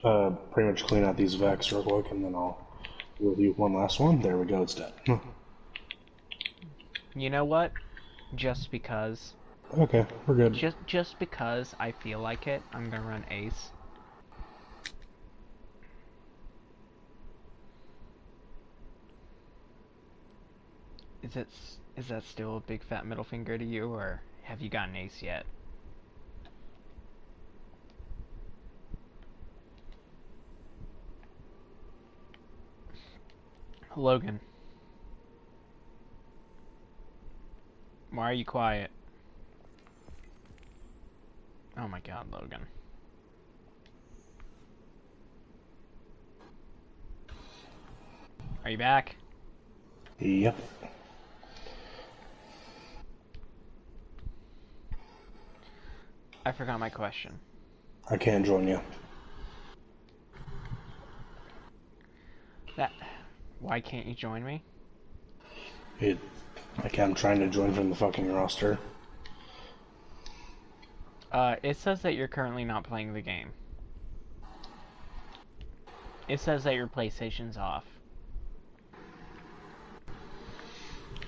Pretty much clean out these Vex real quick, and then I'll do with you one last one. There we go, it's dead. You know what? Just because. Okay, we're good. Just because I feel like it, I'm gonna run Ace. Is it is that still a big fat middle finger to you, or have you gotten Ace yet? Logan, why are you quiet? Oh my god, Logan. Are you back? Yep. I forgot my question. I can't join you. That. Why can't you join me? It. I'm trying to join from the fucking roster. It says that you're currently not playing the game. It says that your PlayStation's off.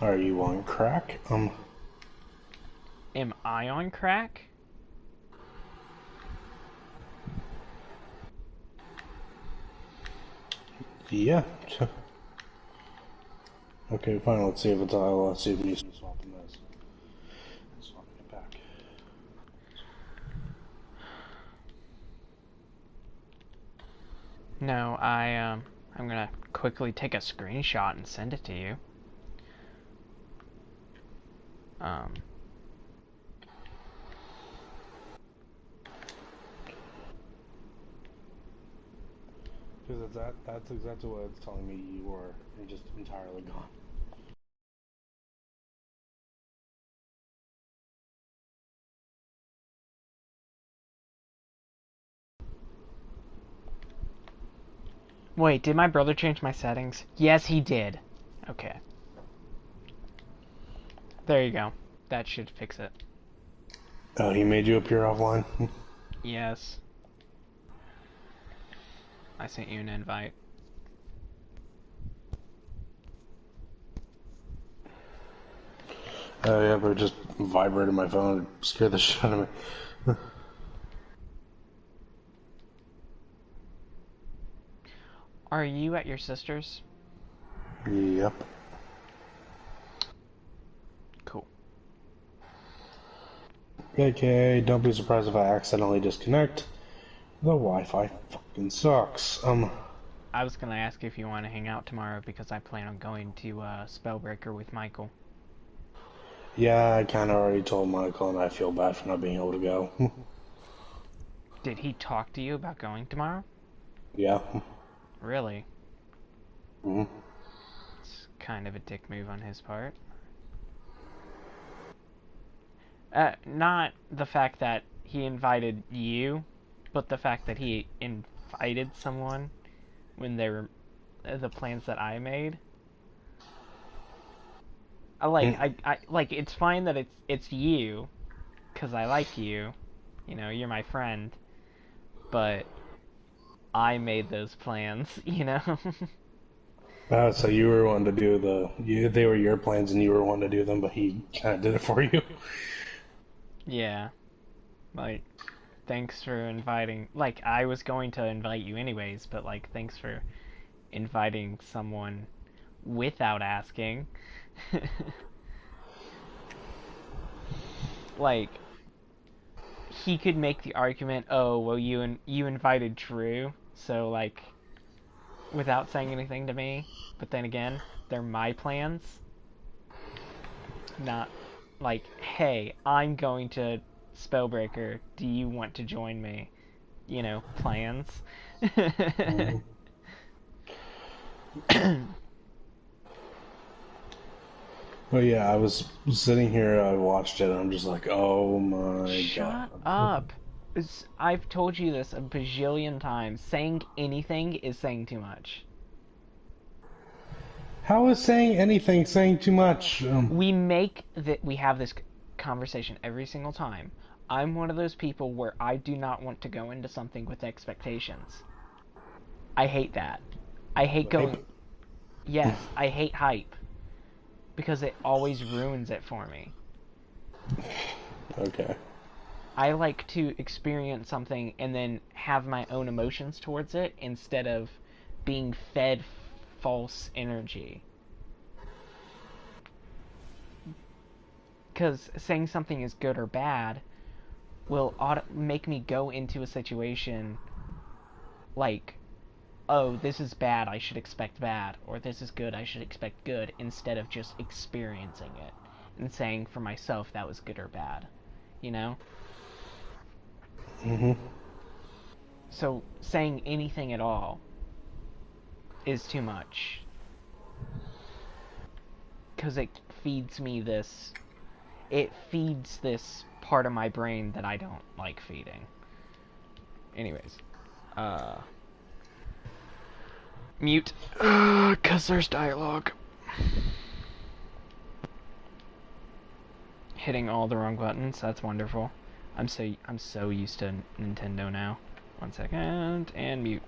Are you on crack? Am I on crack? Yeah. Okay, fine. Let's see if it's. Let's see if you can swap this. Swapping it back. No, I'm gonna quickly take a screenshot and send it to you. Um, Because that's exactly what it's telling me you are. You're just entirely gone. Wait, did my brother change my settings? Yes, he did. Okay. There you go. That should fix it. Oh, he made you appear offline? Yes. I sent you an invite. Yeah, but it just vibrated my phone and scared the shit out of me. Are you at your sister's? Yep. Cool. Okay, don't be surprised if I accidentally disconnect. The Wi-Fi fucking sucks. I was gonna ask if you want to hang out tomorrow because I plan on going to Spellbreaker with Michael. Yeah, I kind of already told Michael, and I feel bad for not being able to go. Did he talk to you about going tomorrow? Yeah. Really? Mm-hmm. It's kind of a dick move on his part. Not the fact that he invited you, but the fact that he invited someone when they were the plans that I made. I like it's fine that it's you, cause I like you, you know, you're my friend, but I made those plans, you know. So you were wanting to do they were your plans and you were wanting to do them, but he kind of did it for you. Yeah, like thanks for inviting. Like I was going to invite you anyways, but like thanks for inviting someone without asking. Like he could make the argument, "Oh, well you invited Drew." So like without saying anything to me, but then again, they're my plans, not like, "Hey, I'm going to Spellbreaker. Do you want to join me?" You know, plans. Mm-hmm. But yeah, I was sitting here, I watched it, and I'm just like, oh my god. Shut up. I've told you this a bajillion times. Saying anything is saying too much. How is saying anything saying too much? We have this conversation every single time. I'm one of those people where I do not want to go into something with expectations. I hate that. I hate going. Hype? Yes, I hate hype because it always ruins it for me. Okay. I like to experience something and then have my own emotions towards it instead of being fed false energy. Because saying something is good or bad will make me go into a situation like, oh, this is bad, I should expect bad, or this is good, I should expect good, instead of just experiencing it and saying for myself that was good or bad, you know? Hmm. So saying anything at all is too much because it feeds this part of my brain that I don't like feeding. Anyways, uh, mute, cause there's dialogue. Hitting all the wrong buttons. That's wonderful. I'm so used to Nintendo now. 1 second and mute.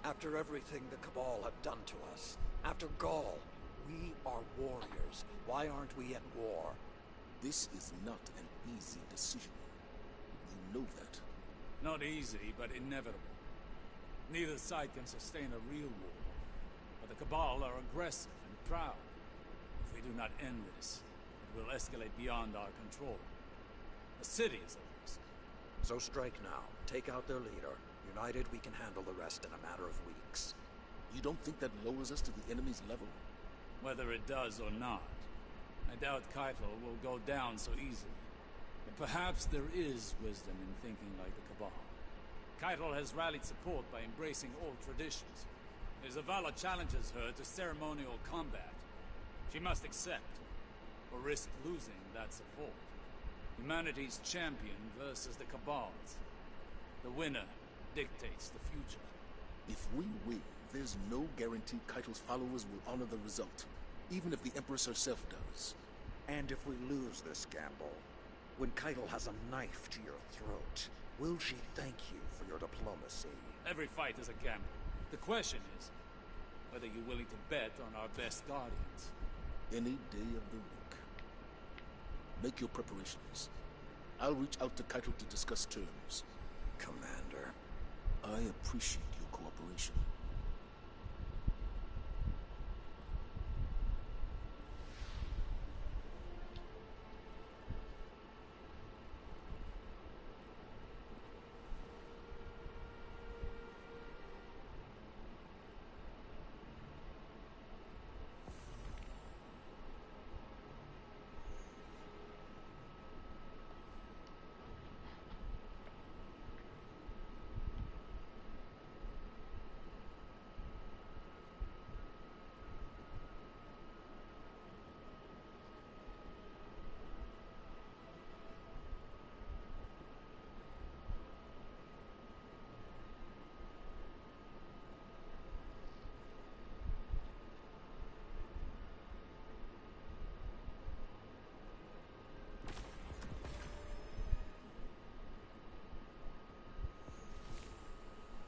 After everything the Cabal have done to us, after Gaul, we are warriors. Why aren't we at war? This is not an easy decision. You know that. Not easy, but inevitable. Neither side can sustain a real war. But the Cabal are aggressive and proud. If we do not end this, it will escalate beyond our control. The city is at risk. So strike now. Take out their leader. United, we can handle the rest in a matter of weeks. You don't think that lowers us to the enemy's level? Whether it does or not, I doubt Keitel will go down so easily. But perhaps there is wisdom in thinking like the Cabal. Keitel has rallied support by embracing old traditions. If Zavala challenges her to ceremonial combat, she must accept, or risk losing that support. Humanity's champion versus the Cabal's. The winner dictates the future. If we win, there's no guarantee Keitel's followers will honor the result, even if the Empress herself does. And if we lose this gamble, when Keitel has a knife to your throat, will she thank you for your diplomacy? Every fight is a gamble. The question is, whether you're willing to bet on our best guardians. Any day of the week. Make your preparations. I'll reach out to Keitel to discuss terms. Commander. I appreciate your cooperation.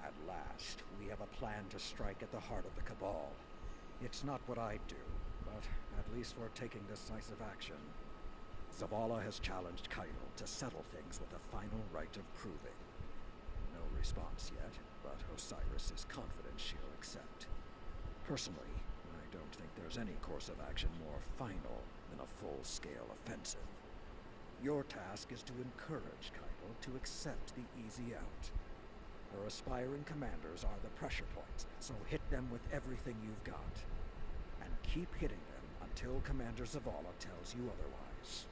At last, we have a plan to strike at the heart of the Cabal. It's not what I'd do, but at least we're taking decisive action. Zavala has challenged Keitel to settle things with a final right of proving. No response yet, but Osiris is confident she'll accept. Personally, I don't think there's any course of action more final than a full-scale offensive. Your task is to encourage Keitel to accept the easy out. Her aspiring commanders are the pressure points, so hit them with everything you've got. And keep hitting them until Commander Zavala tells you otherwise.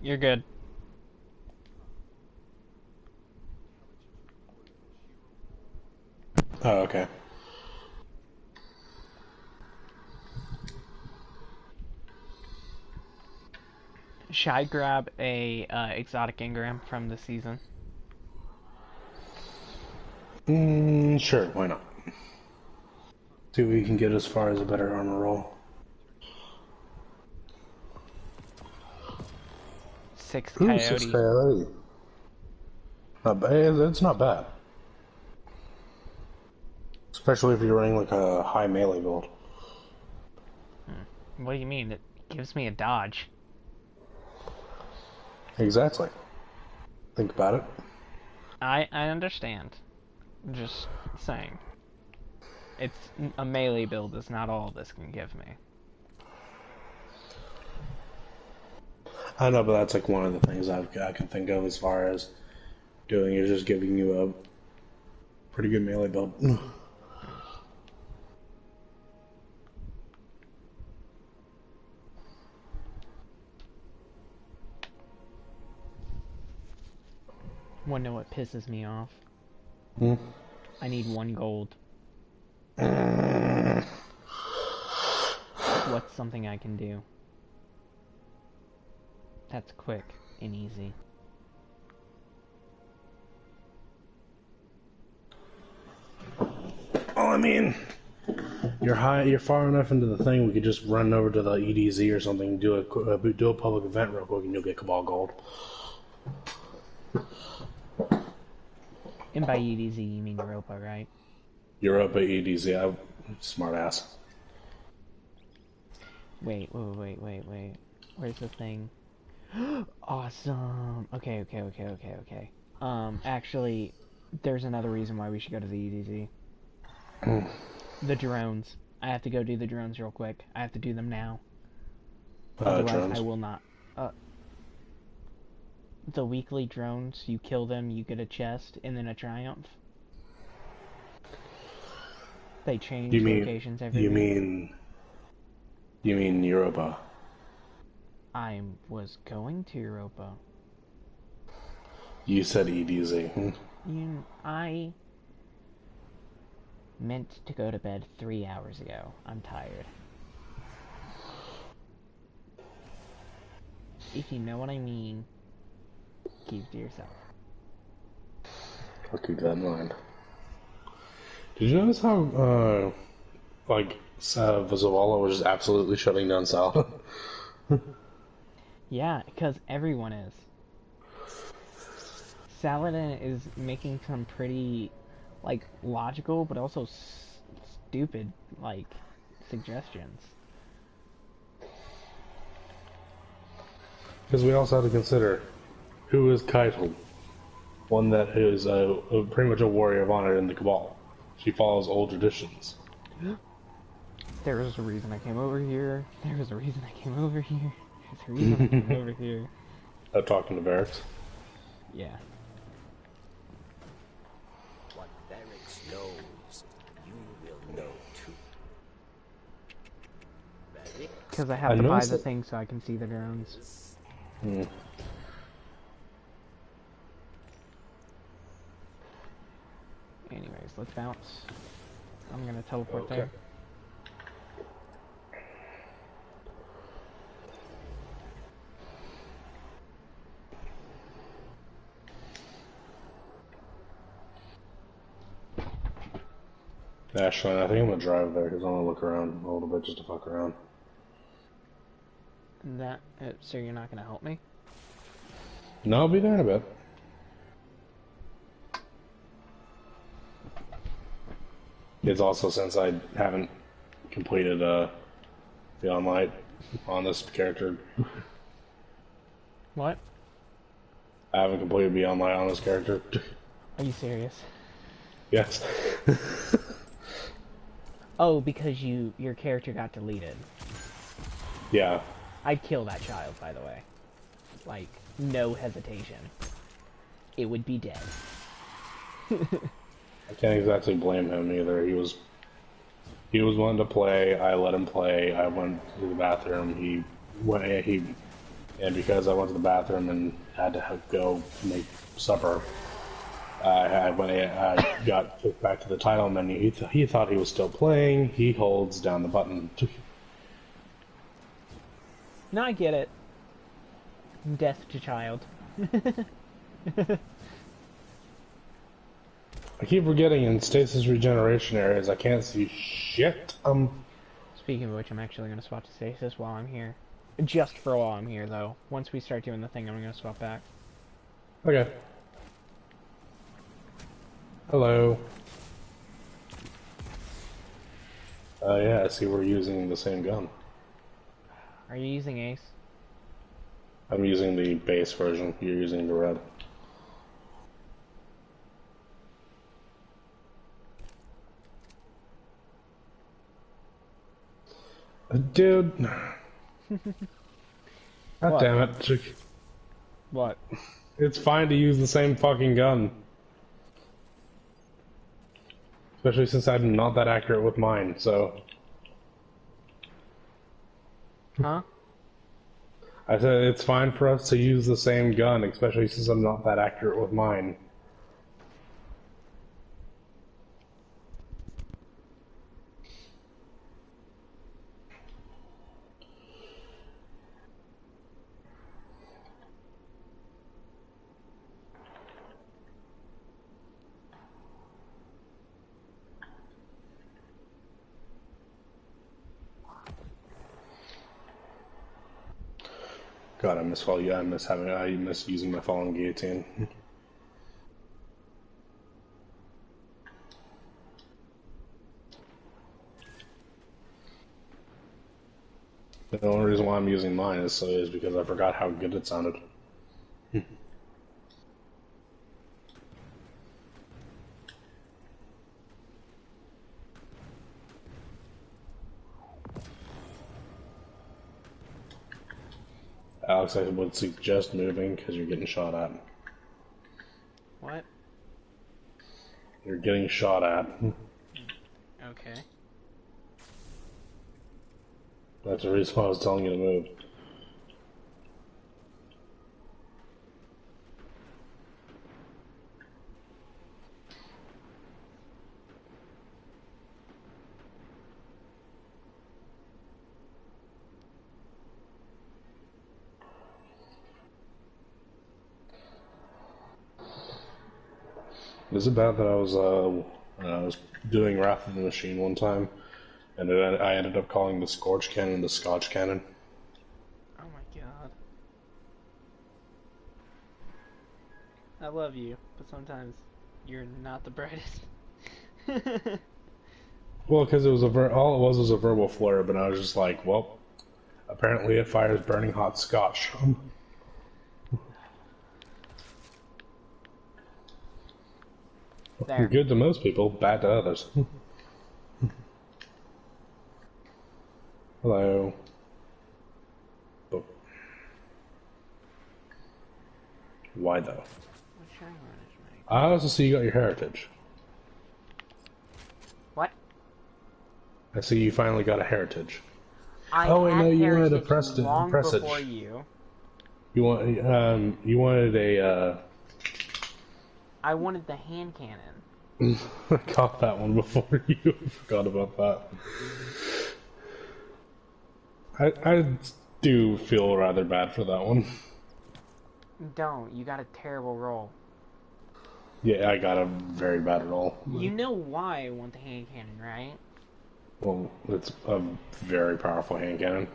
You're good. Oh, okay. Should I grab a exotic engram from the season? Sure, why not? See what we can get as far as a better armor roll. 6 Ooh, coyote. 6 coyote. Not bad. That's not bad. Especially if you're running like a high melee build. What do you mean? It gives me a dodge. Exactly. Think about it. I understand. Just saying. It's a melee build is not all this can give me. I know, but that's like one of the things I can think of as far as doing is just giving you a pretty good melee build. Wanna know what pisses me off? Hmm? I need 1 gold. What's something I can do? That's quick and easy. Well, I mean, you're far enough into the thing. We could just run over to the EDZ or something, do a public event real quick, and you'll get Cabal Gold. And by EDZ you mean Europa, right? Europa EDZ, smart ass. Wait. Where's the thing? Awesome. Okay. Actually, there's another reason why we should go to the EDZ. The drones. I have to go do the drones real quick. I have to do them now. Otherwise, Drones. I will not. The weekly drones, you kill them, you get a chest, and then a triumph. They change locations every week. You mean Europa? I was going to Europa. You said EDZ. I meant to go to bed 3 hours ago. I'm tired. If you know what I mean, keep it to yourself. I'll keep that in mind. Did you notice how, Zavala was just absolutely shutting down Saladin? Yeah, because everyone is. Saladin is making some pretty, logical, but also stupid, suggestions. Because we also have to consider, who is Keitel? One that is pretty much a warrior of honor in the Cabal. She follows old traditions. There was a reason I came over here. There was a reason I came over here. There's a reason I came over here. Talking to Barracks. Yeah. What Barracks knows, you will know too. Because I have to buy the thing so I can see the drones. Anyways, let's bounce. I'm gonna teleport there. Actually, I think I'm gonna drive there because I want to look around a little bit just to fuck around. So you're not gonna help me? No, I'll be there in a bit. It's also since I haven't completed Beyond Light on this character. What? I haven't completed Beyond Light on this character. Are you serious? Yes. Oh, because your character got deleted. Yeah. I'd kill that child, by the way. No hesitation. It would be dead. I can't exactly blame him either. He was wanting to play. I let him play. I went to the bathroom. He and because I went to the bathroom and had to go make supper, when I got kicked back to the title menu, he thought he was still playing. He holds down the button. No, I get it. Death to child. I keep forgetting in stasis regeneration areas I can't see shit. Speaking of which, I'm actually going to swap to stasis while I'm here. Just for while I'm here, though. Once we start doing the thing, I'm going to swap back. Okay. Hello. Yeah, I see we're using the same gun. Are you using Ace? I'm using the base version. You're using the red. Dude. God What? damn it. What? It's fine to use the same fucking gun. Especially since I'm not that accurate with mine, so... Huh? I said it's fine for us to use the same gun, especially since I'm not that accurate with mine. God, I miss using my falling guillotine. The only reason why I'm using mine is because I forgot how good it sounded. Alex, I would suggest moving because you're getting shot at. What? You're getting shot at. Okay. That's the reason why I was telling you to move. Is it bad that I was doing Wrath of the Machine one time, and then I ended up calling the Scorch Cannon the Scotch Cannon? Oh my god. I love you, but sometimes you're not the brightest. Well, because all it was a verbal flare, but I was just like, well, apparently it fires burning hot scotch. There. Good to most people, bad to others. Hello. Oh. Why though? What Shyron is making? I also see you got your heritage. What? I see you finally got a heritage. I Oh, wait, had no, you wanted a heritage Prestige. long Prestige. before you. You wanted a I wanted the hand cannon. I got that one before you. Forgot about that. I do feel rather bad for that one. Don't. You got a terrible roll. Yeah, I got a very bad roll. You know why I want the hand cannon, right? Well, it's a very powerful hand cannon.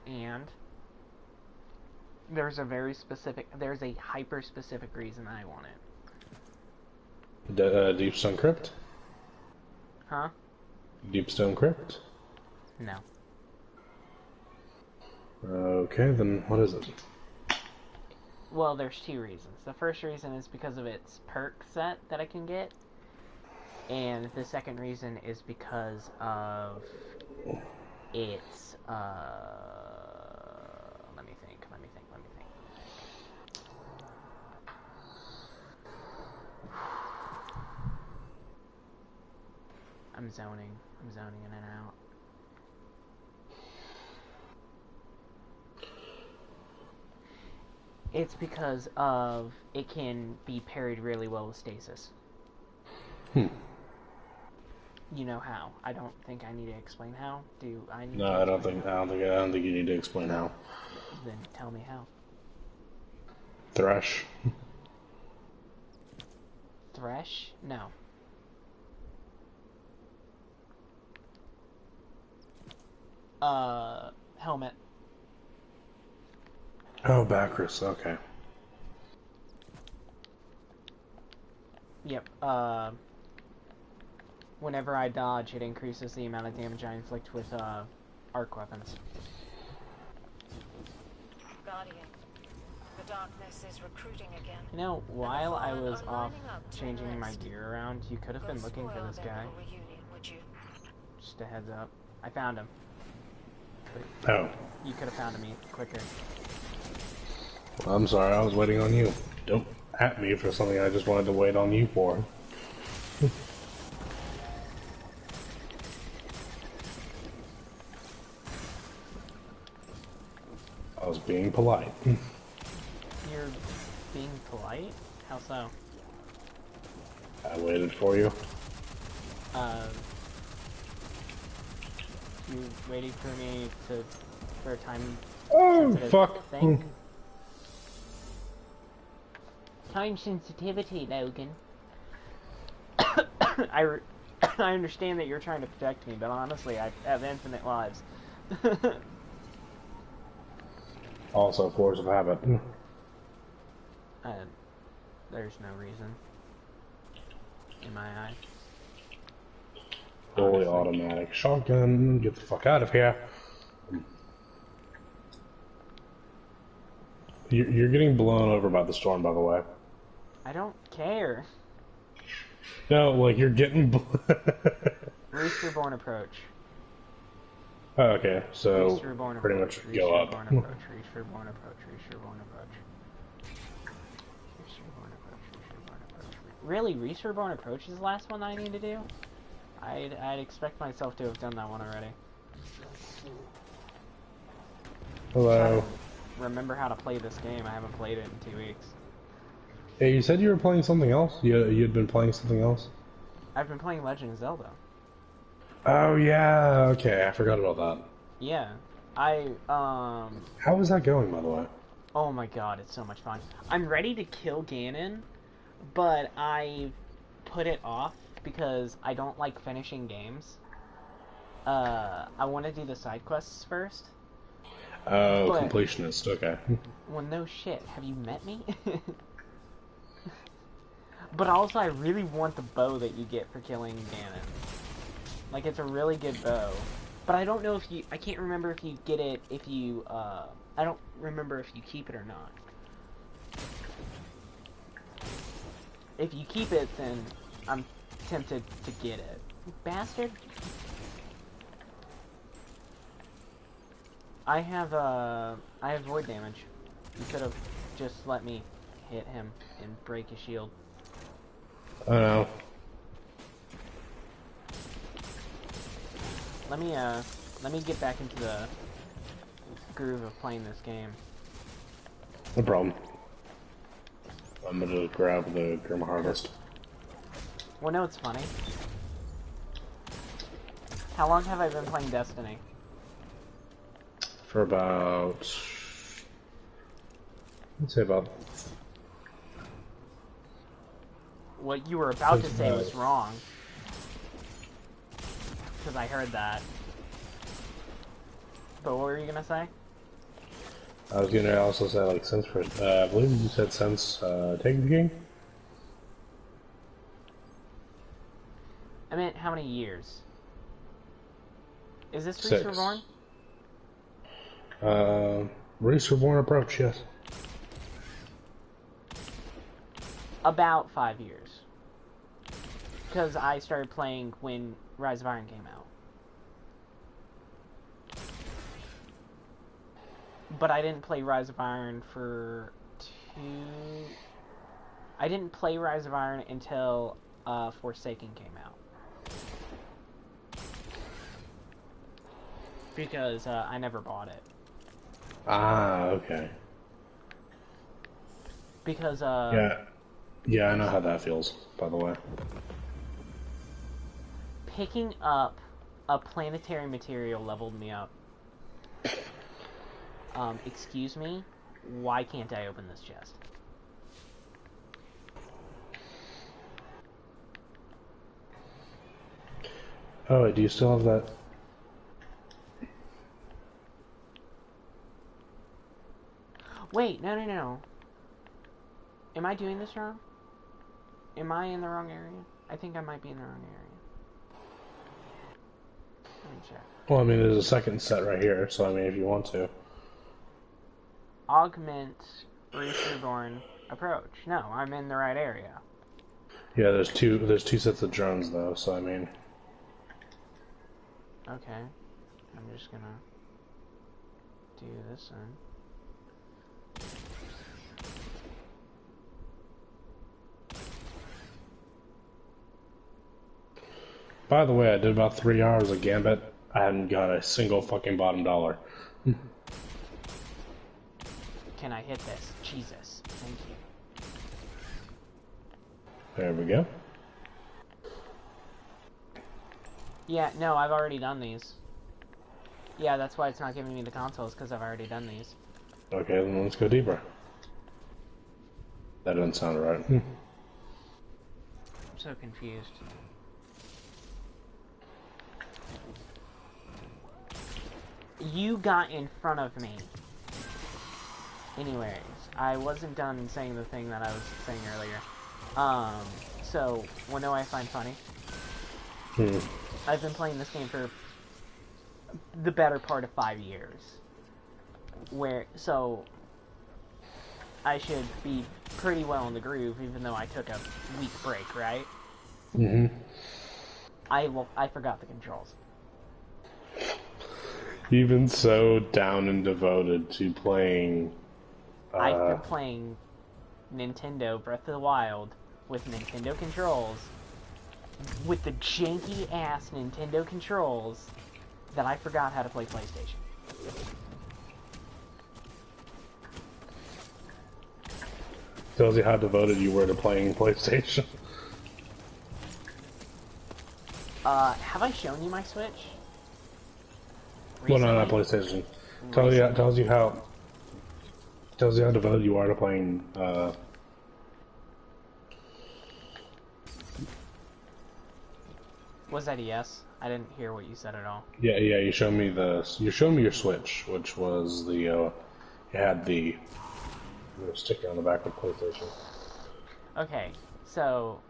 And there's a hyper-specific reason I want it. Deep Stone Crypt? Huh? Deep Stone Crypt? No. Okay, then what is it? Well, there's two reasons. The first reason is because of its perk set that I can get. And the second reason is because of its, let me think. I'm zoning in and out. It's because of it can be parried really well with stasis. Hmm. You know how? I don't think I need to explain how. Do I need No, to I don't explain think. how? I don't think you need to explain how. Then tell me how. Thresh. Thresh? No. Helmet. Oh, Bacchus. Okay. Yep. Whenever I dodge, it increases the amount of damage I inflict with, arc weapons. Guardian, the darkness is recruiting again. You know, while I was off to changing my enlist. gear around, you could have been looking for this guy. Reunion, would you? Just a heads up. I found him. Oh. You could have found him quicker. I'm sorry, I was waiting on you. Don't at me for something I just wanted to wait on you for. I was being polite. You're being polite? How so? I waited for you. You waiting for me for a time Oh, sensitive fuck. thing? Time sensitivity, Logan. I understand that you're trying to protect me, but honestly, I have infinite lives. Also, force of habit. There's no reason. In my eye. Fully Honestly. automatic shotgun. Get the fuck out of here. You're getting blown over by the storm, by the way. I don't care. No, like you're getting. Reach Reborn approach. Oh, okay, so Reach Reborn pretty approach. much Reach go up. Reborn approach. Reach Reborn approach. Reach Reborn approach. Reach Reborn approach. Reach Reborn approach. Really, Reach Reborn approach is the last one I need to do? I'd expect myself to have done that one already. Hello. Remember how to play this game. I haven't played it in 2 weeks. Hey, you said you were playing something else? You'd been playing something else? I've been playing Legend of Zelda. Oh, yeah, okay, I forgot about that. Yeah. How is that going, by the way? Oh my god, it's so much fun. I'm ready to kill Ganon, but I put it off because I don't like finishing games. I want to do the side quests first. Oh, But- completionist, okay. Well, no shit. Have you met me? But also, I really want the bow that you get for killing Ganon. Like, it's a really good bow. But I don't know if you... I can't remember if you get it if you, I don't remember if you keep it or not. If you keep it, then I'm tempted to get it. Bastard! I have void damage. You could have just let me hit him and break his shield. Oh no. Let me get back into the groove of playing this game. No problem. I'm gonna grab the Grim Harvest. Well, no, it's funny. How long have I been playing Destiny? For about... I'd say about... What you were about to Since say about- was wrong. Because I heard that. But what were you gonna say? I was gonna also say, like, since for... I believe you said since taking the game? I meant how many years? Is this Reach 6. Reborn? Reach Reborn approach, yes. About 5 years. Because I started playing when Rise of Iron came out. But I didn't play Rise of Iron for I didn't play Rise of Iron until Forsaken came out. Because I never bought it. Ah, okay. Because, Yeah, I know how that feels, by the way. picking up a planetary material leveled me up. Excuse me? Why can't I open this chest? Oh, wait, do you still have that? Wait, no. Am I doing this wrong? Am I in the wrong area? I think I might be in the wrong area. Let me check. Well, I mean, there's a second set right here, so I mean, if you want to. Augment Bruce Reborn approach. No, I'm in the right area. Yeah, there's two sets of drones though, so I mean. Okay. I'm just gonna do this one. By the way, I did about 3 hours of Gambit. I hadn't got a single fucking bottom dollar. Can I hit this? Jesus. Thank you. There we go. Yeah, no, I've already done these. Yeah, that's why it's not giving me the consoles, because I've already done these. Okay, then let's go deeper. That doesn't sound right. I'm so confused. You got in front of me. Anyways, I wasn't done saying the thing that I was saying earlier. So, wanna know what I find funny? I've been playing this game for the better part of 5 years. So, I should be pretty well in the groove, even though I took a week break, right? I forgot the controls. You've been so down and devoted to playing. I've been playing Nintendo Breath of the Wild with Nintendo controls, with the janky-ass Nintendo controls, that I forgot how to play PlayStation. Tells you how devoted you were to playing PlayStation. Have I shown you my Switch? Well, no, not Recently? PlayStation. Tells you how devoted you are to playing. Was that a yes? I didn't hear what you said at all. Yeah. You showed me your Switch, which was it had the sticker on the back of PlayStation. Okay, so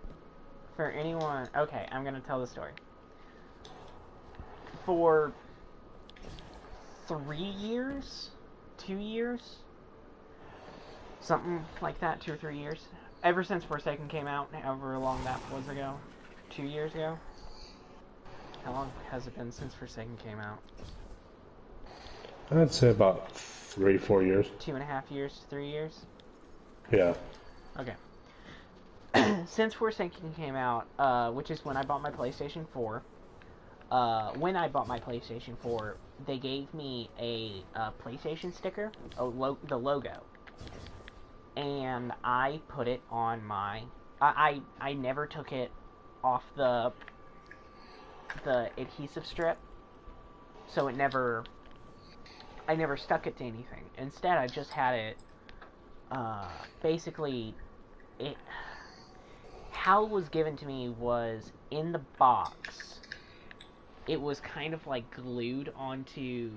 for anyone, okay, I'm gonna tell the story. For 3 years, 2 years, something like that, 2 or 3 years. Ever since Forsaken came out, however long that was ago, 2 years ago. How long has it been since Forsaken came out? I'd say about 3-4 years. 2.5 years, 3 years? Yeah. Okay. Since Forsaken came out, which is when I bought my PlayStation 4, they gave me a PlayStation sticker, the logo, and I put it on my. I never took it off the adhesive strip, so I never stuck it to anything. Instead, I just had it. Basically, how it was given to me was in the box. It was kind of like glued onto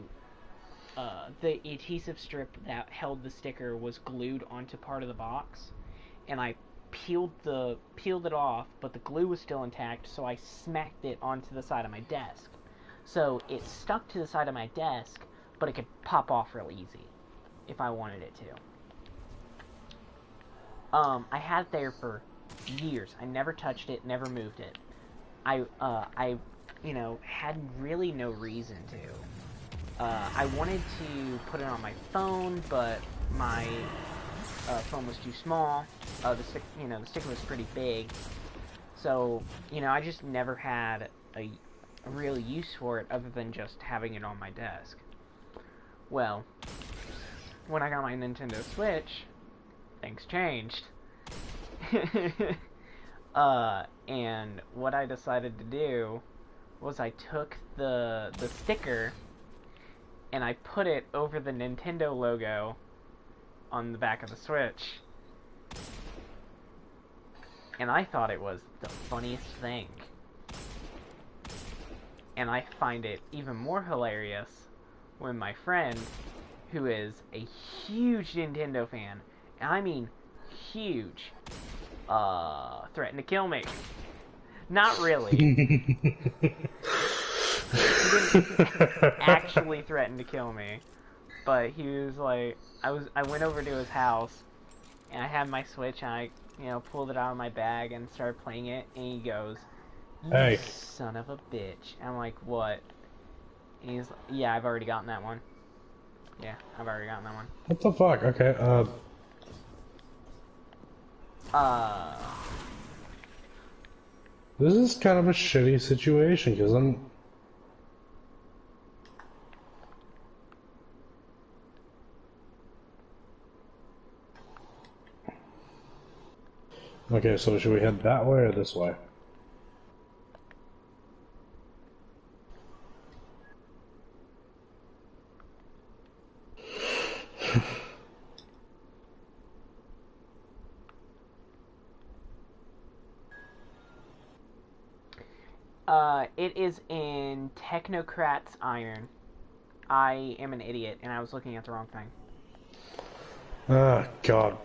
the adhesive strip that held the sticker was glued onto part of the box, and I peeled it off, but the glue was still intact, so I smacked it onto the side of my desk. So it stuck to the side of my desk, but it could pop off real easy if I wanted it to. I had it there for years. I never touched it, never moved it. I had really no reason to. I wanted to put it on my phone, but my phone was too small. The sticker was pretty big. So, I just never had a real use for it other than just having it on my desk. Well, when I got my Nintendo Switch, things changed. And what I decided to do was I took the sticker and I put it over the Nintendo logo on the back of the Switch. And I thought it was the funniest thing. And I find it even more hilarious when my friend, who is a huge Nintendo fan, and I mean huge, threatened to kill me. Not really. He didn't actually threaten to kill me, but he was like, I went over to his house, and I had my Switch, and I, pulled it out of my bag and started playing it, and he goes, "You Hey. son of a bitch." And I'm like, "What?" And he's like, "Yeah, I've already gotten that one." Yeah, I've already gotten that one. What the fuck? Okay, this is kind of a shitty situation, because I'm... Okay, so should we head that way or this way? It is in Technocrat's Iron. I am an idiot, and I was looking at the wrong thing. Ah, God.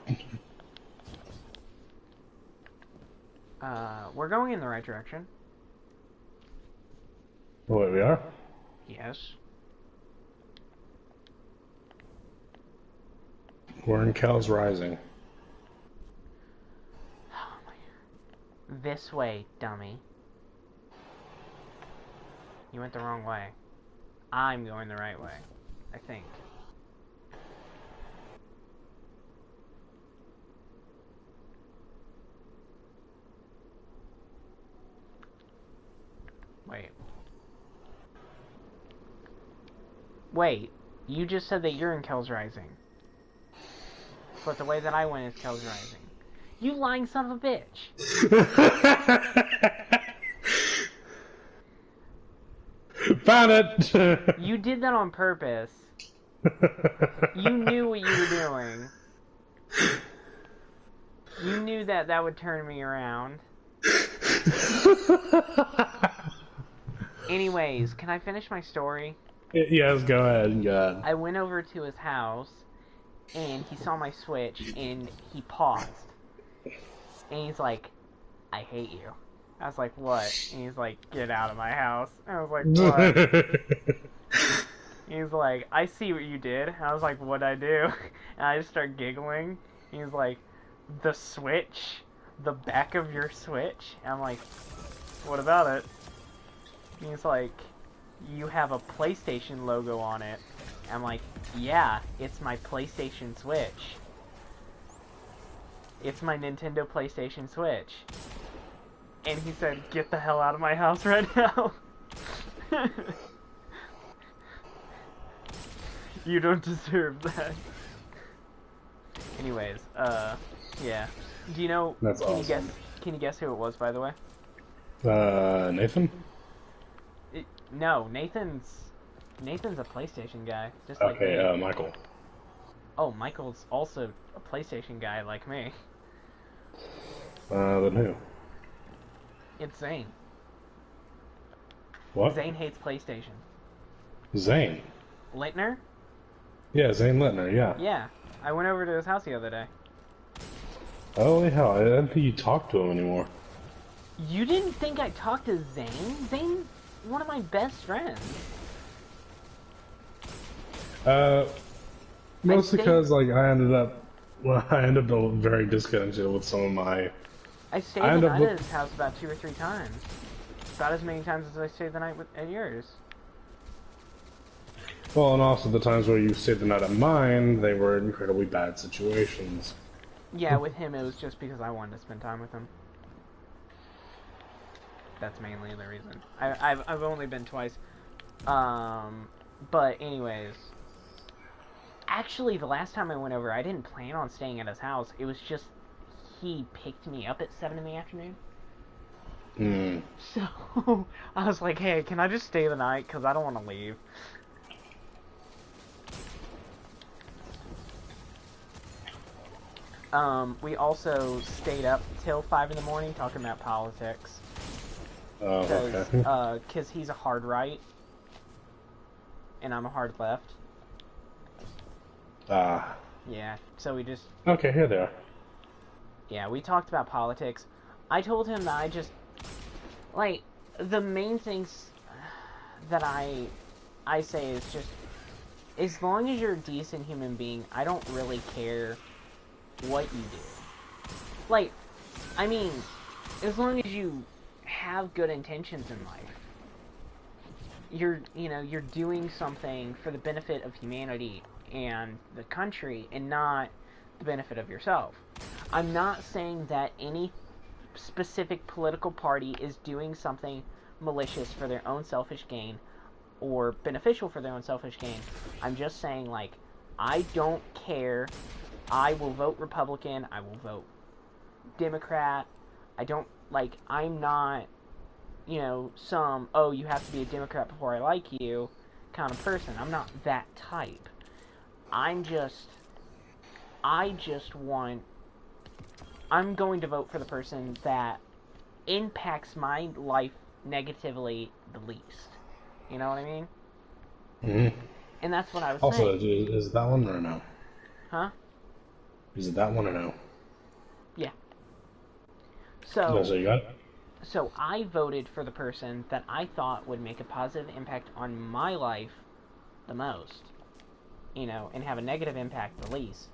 We're going in the right direction. Oh, wait, we are? Yes. We're in Cal's Rising. Oh my. This way, dummy. You went the wrong way. I'm going the right way, I think. Wait, you just said that you're in Kel's Rising. But the way that I went is Kel's Rising. You lying son of a bitch! Found it! You did that on purpose. You knew what you were doing. You knew that that would turn me around. Anyways, can I finish my story? Yes, go ahead, God. I went over to his house, and he saw my Switch, and he paused. And he's like, "I hate you." I was like, "What?" And he's like, "Get out of my house." I was like, "What?" He's like, "I see what you did." I was like, "What'd I do?" And I just start giggling. He's like, "The Switch? The back of your Switch?" And I'm like, "What about it?" And he's like, "You have a PlayStation logo on it." I'm like, "Yeah, it's my PlayStation Switch. It's my Nintendo PlayStation Switch." And he said, "Get the hell out of my house right now." You don't deserve that. Anyways, yeah. Do you know? That's can awesome. Can you guess who it was, by the way? Nathan? No, Nathan's a PlayStation guy, just like Okay, me. Michael. Oh, Michael's also a PlayStation guy like me. Then who? It's Zane. What? Zane hates PlayStation. Zane? Lintner? Yeah, Zane Littner, yeah. Yeah, I went over to his house the other day. Holy hell, I didn't think you talked to him anymore. You didn't think I talked to Zane? Zane's one of my best friends. Mostly because, like, I ended up very disconnected with some of my... I stayed the night at his house about 2 or 3 times. About as many times as I stayed the night at yours. Well, and also the times where you stayed the night at mine, they were incredibly bad situations. Yeah, with him it was just because I wanted to spend time with him. That's mainly the reason. I've only been twice. But anyways, Actually, the last time I went over, I didn't plan on staying at his house. It was just he picked me up at 7 in the afternoon. So I was like, hey, can I just stay the night? Because I don't want to leave. We also stayed up till 5 in the morning talking about politics. Oh, okay. Because he's a hard right, and I'm a hard left. Yeah, so we just... Okay, here they are. Yeah, we talked about politics. I told him that I just... Like, the main things that I say is just... As long as you're a decent human being, I don't really care what you do. Like, I mean, as long as you have good intentions in life, you're doing something for the benefit of humanity and the country and not the benefit of yourself. I'm not saying that any specific political party is doing something malicious for their own selfish gain or beneficial for their own selfish gain. I'm just saying, like, I don't care. I will vote Republican. I will vote Democrat. I don't, like, I'm not, some, oh, you have to be a Democrat before I like you kind of person. I'm not that type. I just want, I'm going to vote for the person that impacts my life negatively the least. You know what I mean? Mm-hmm. And that's what I was also, saying. Is it that one or no? Huh? Is it that one or no? Yeah. So you got it? So I voted for the person that I thought would make a positive impact on my life the most. And have a negative impact the least.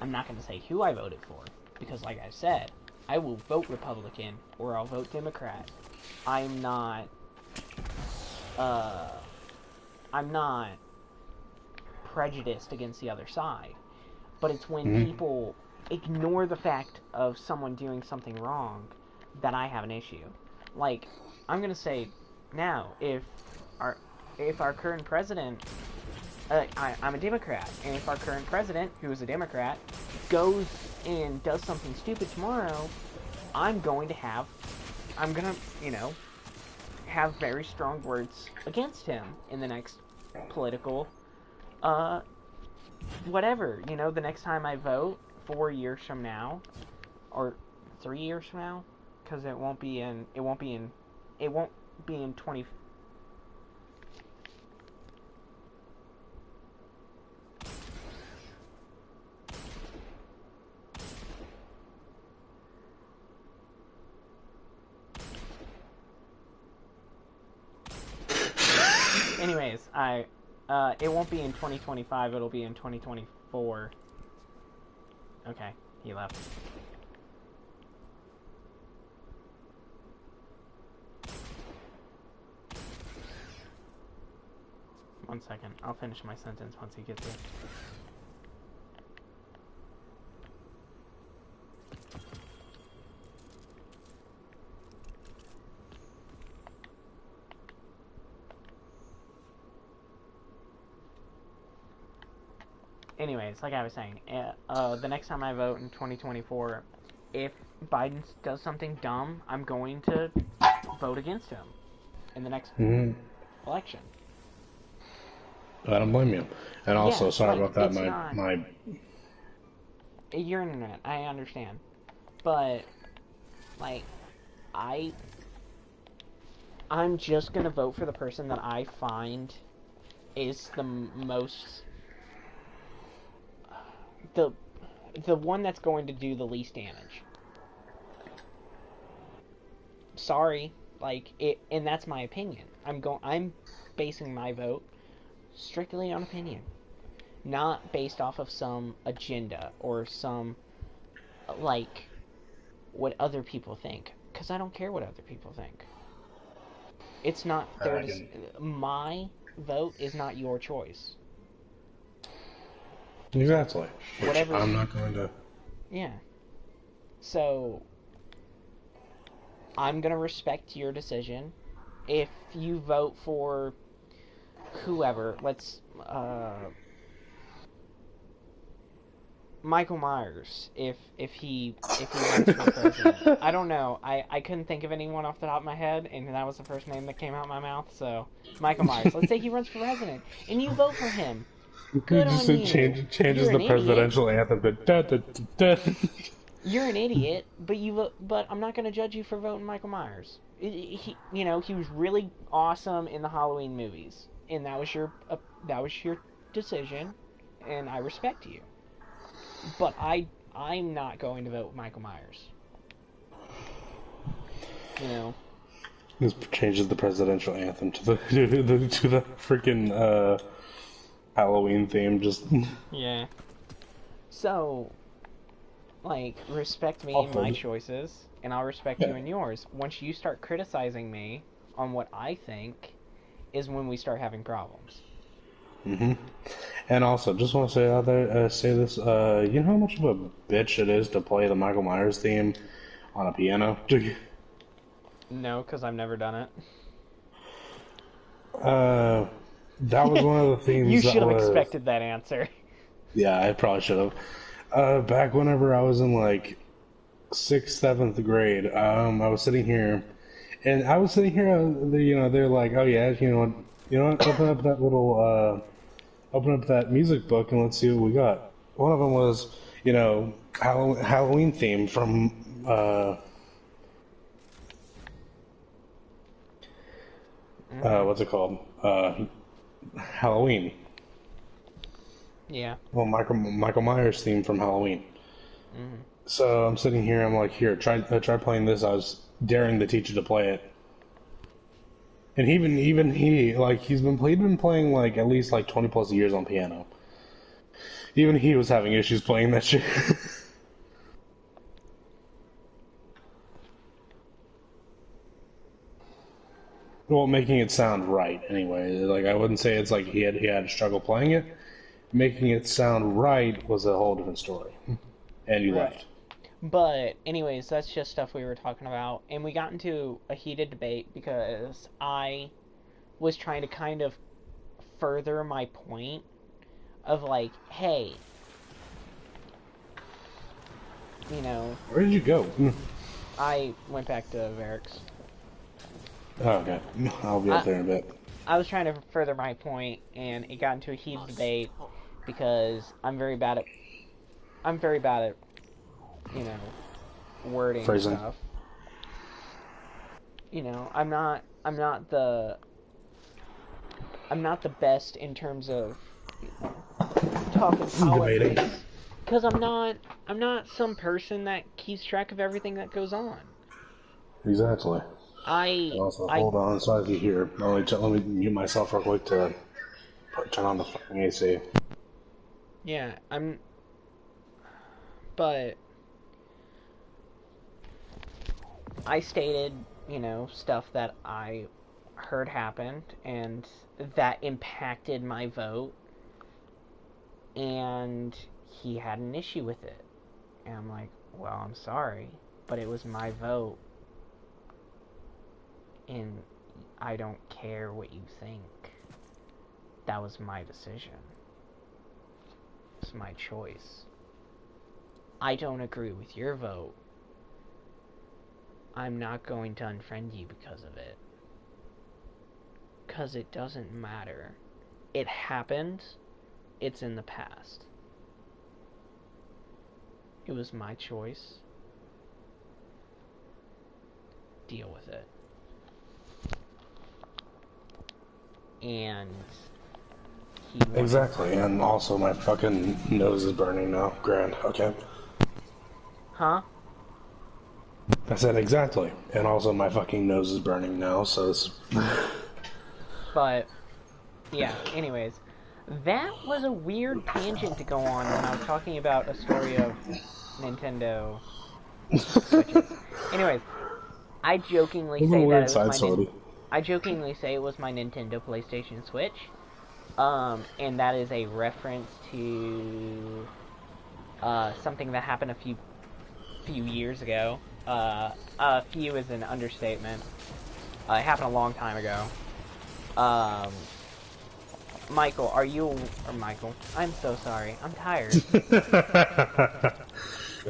I'm not going to say who I voted for, because like I said, I will vote Republican or I'll vote Democrat. I'm not prejudiced against the other side. But it's when people ignore the fact of someone doing something wrong that I have an issue. Like, I'm going to say now, if our current president... I'm a Democrat, and if our current president, who is a Democrat, goes and does something stupid tomorrow, I'm going to have very strong words against him in the next political, whatever, the next time I vote, 4 years from now, or 3 years from now, because it won't be in 20... Anyways, it won't be in 2025, it'll be in 2024. Okay, he left. One second, I'll finish my sentence once he gets here. Anyways, like I was saying, the next time I vote in 2024, if Biden does something dumb, I'm going to vote against him in the next election. I don't blame you. And also, sorry about that. My Your internet, I understand, but like, I'm just gonna vote for the person that I find is the most. The one that's going to do the least damage. Sorry, and that's my opinion. I'm basing my vote strictly on opinion, not based off of some agenda or some what other people think. Because I don't care what other people think. It's not my vote is not your choice. Exactly. Whatever. I'm not going to... Yeah. So, I'm going to respect your decision. If you vote for whoever, Michael Myers, if he runs for president. I don't know. I couldn't think of anyone off the top of my head, and that was the first name that came out of my mouth. So Michael Myers. Let's say he runs for president, and you vote for him. Good just on you. changes You're the an presidential anthem to da, da, da, da. You're an idiot, but I'm not going to judge you for voting Michael Myers. He was really awesome in the Halloween movies, and that was your decision, and I respect you. But I'm not going to vote Michael Myers. You know. This changes the presidential anthem to the freaking Halloween theme. Just yeah. So, like, respect me in my choices, and I'll respect you in yours. Once you start criticizing me on what I think, is when we start having problems. Mm-hmm. And also, just want to say out there, say this. You know how much of a bitch it is to play the Michael Myers theme on a piano? Do you? No, because I've never done it. That was one of the themes. You should have expected that answer. Yeah, I probably should have. Back whenever I was in like 6th, 7th grade, I was sitting here, and they're like, oh yeah, you know what, open up that little, open up that music book and let's see what we got. One of them was, Halloween theme from, what's it called? Halloween. Yeah. Well, Michael Myers theme from Halloween. Mm-hmm. So I'm sitting here, I'm like, here, try playing this. I was daring the teacher to play it. And even he, like, he's been playing, like, at least, like, 20 plus years on piano. Even he was having issues playing that shit. Well, making it sound right, anyway. Like, I wouldn't say it's like he had struggle playing it. Making it sound right was a whole different story. And you left. But, anyways, that's just stuff we were talking about. And we got into a heated debate because I was trying to kind of further my point of, like, hey, Where did you go? I went back to Varric's. Oh, okay. I'll be up there in a bit. I was trying to further my point, and it got into a heated debate because I'm very bad at wording Phrasing. stuff. I'm not the best in terms of talking Debating. politics. Because I'm not some person that keeps track of everything that goes on. Exactly. Hold on, sorry to hear. Let me mute myself real quick to turn on the fucking AC. Yeah, but I stated, stuff that I heard happened and that impacted my vote, and he had an issue with it. And I'm like, well, I'm sorry, but it was my vote, and I don't care what you think. That was my decision. It's my choice. I don't agree with your vote. I'm not going to unfriend you because of it. Because it doesn't matter. It happened. It's in the past. It was my choice. Deal with it. And exactly, and also my fucking nose is burning now. Grand, okay. Huh? I said exactly, and also my fucking nose is burning now, so it's... But, yeah, anyways. That was a weird tangent to go on when I was talking about a story of Nintendo Switches. Anyways, I jokingly say it was my Nintendo PlayStation Switch. And that is a reference to something that happened a few years ago. A few is an understatement. It happened a long time ago. Michael, are you... Or Michael, I'm so sorry. I'm tired.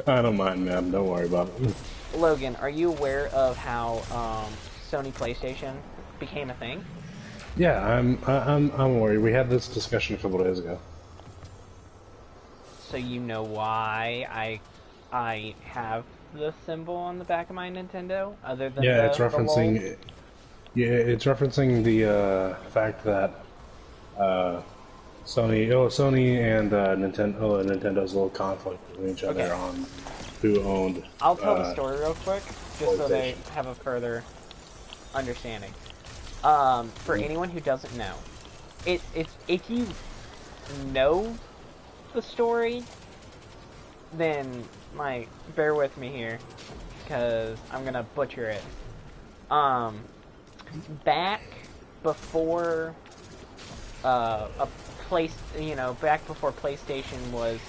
I don't mind, man. Don't worry about it. Logan, are you aware of how Sony PlayStation became a thing? Yeah, I'm worried. We had this discussion a couple days ago. So you know why I have the symbol on the back of my Nintendo, other than Yeah, the, it's the referencing. lol? Yeah, it's referencing the fact that Sony and Nintendo's a little conflict with each other Okay. on who owned. I'll tell the story real quick, just so they PlayStation. have a further understanding. For anyone who doesn't know, it's if you know the story, then bear with me here, because I'm gonna butcher it. Back before back before PlayStation was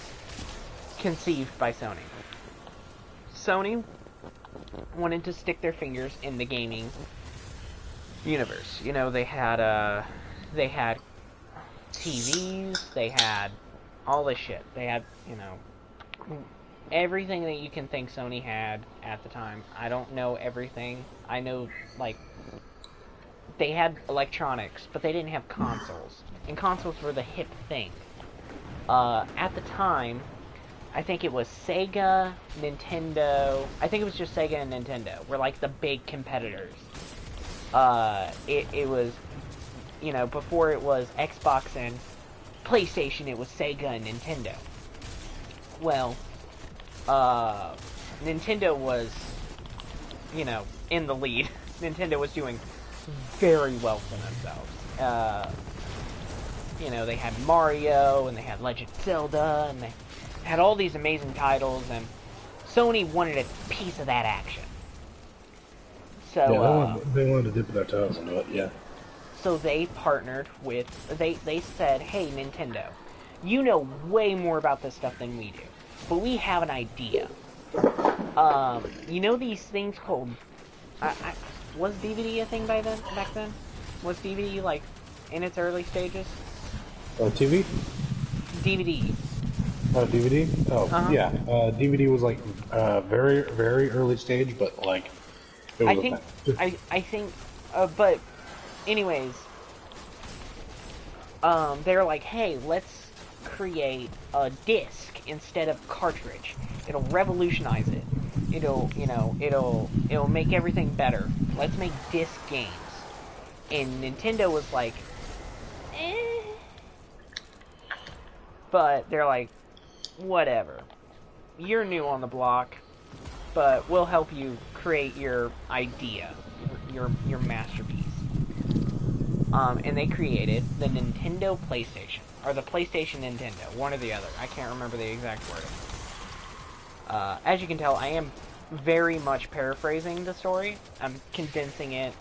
conceived by Sony. Sony wanted to stick their fingers in the gaming universe. You know, they had TVs, they had all this shit. They had, everything that you can think Sony had at the time. I don't know everything. I know, like, they had electronics, but they didn't have consoles. And consoles were the hip thing. At the time, I think it was Sega, Nintendo... I think it was just Sega and Nintendo were, like, the big competitors. It was, before it was Xbox and PlayStation, it was Sega and Nintendo. Well, Nintendo was, in the lead. Nintendo was doing very well for themselves. They had Mario, and they had Legend of Zelda, and they had all these amazing titles, and Sony wanted a piece of that action. So, Yeah, they wanted to dip their toes into it, yeah. So they partnered with, they said, hey, Nintendo, you know way more about this stuff than we do, but we have an idea. You know these things called, was DVD a thing back then? Was DVD, like, in its early stages? TV? DVD. DVD? Oh, Uh-huh. yeah. DVD was, like, very, very early stage, but, like, it was I think, but anyways, they're like, hey, let's create a disc instead of cartridge. It'll revolutionize it. It'll make everything better. Let's make disc games. And Nintendo was like, eh. But they're like, whatever. You're new on the block, but we'll help you create your idea, your masterpiece. And they created the Nintendo PlayStation, or the PlayStation Nintendo, one or the other. I can't remember the exact wording. As you can tell, I am very much paraphrasing the story. I'm condensing it.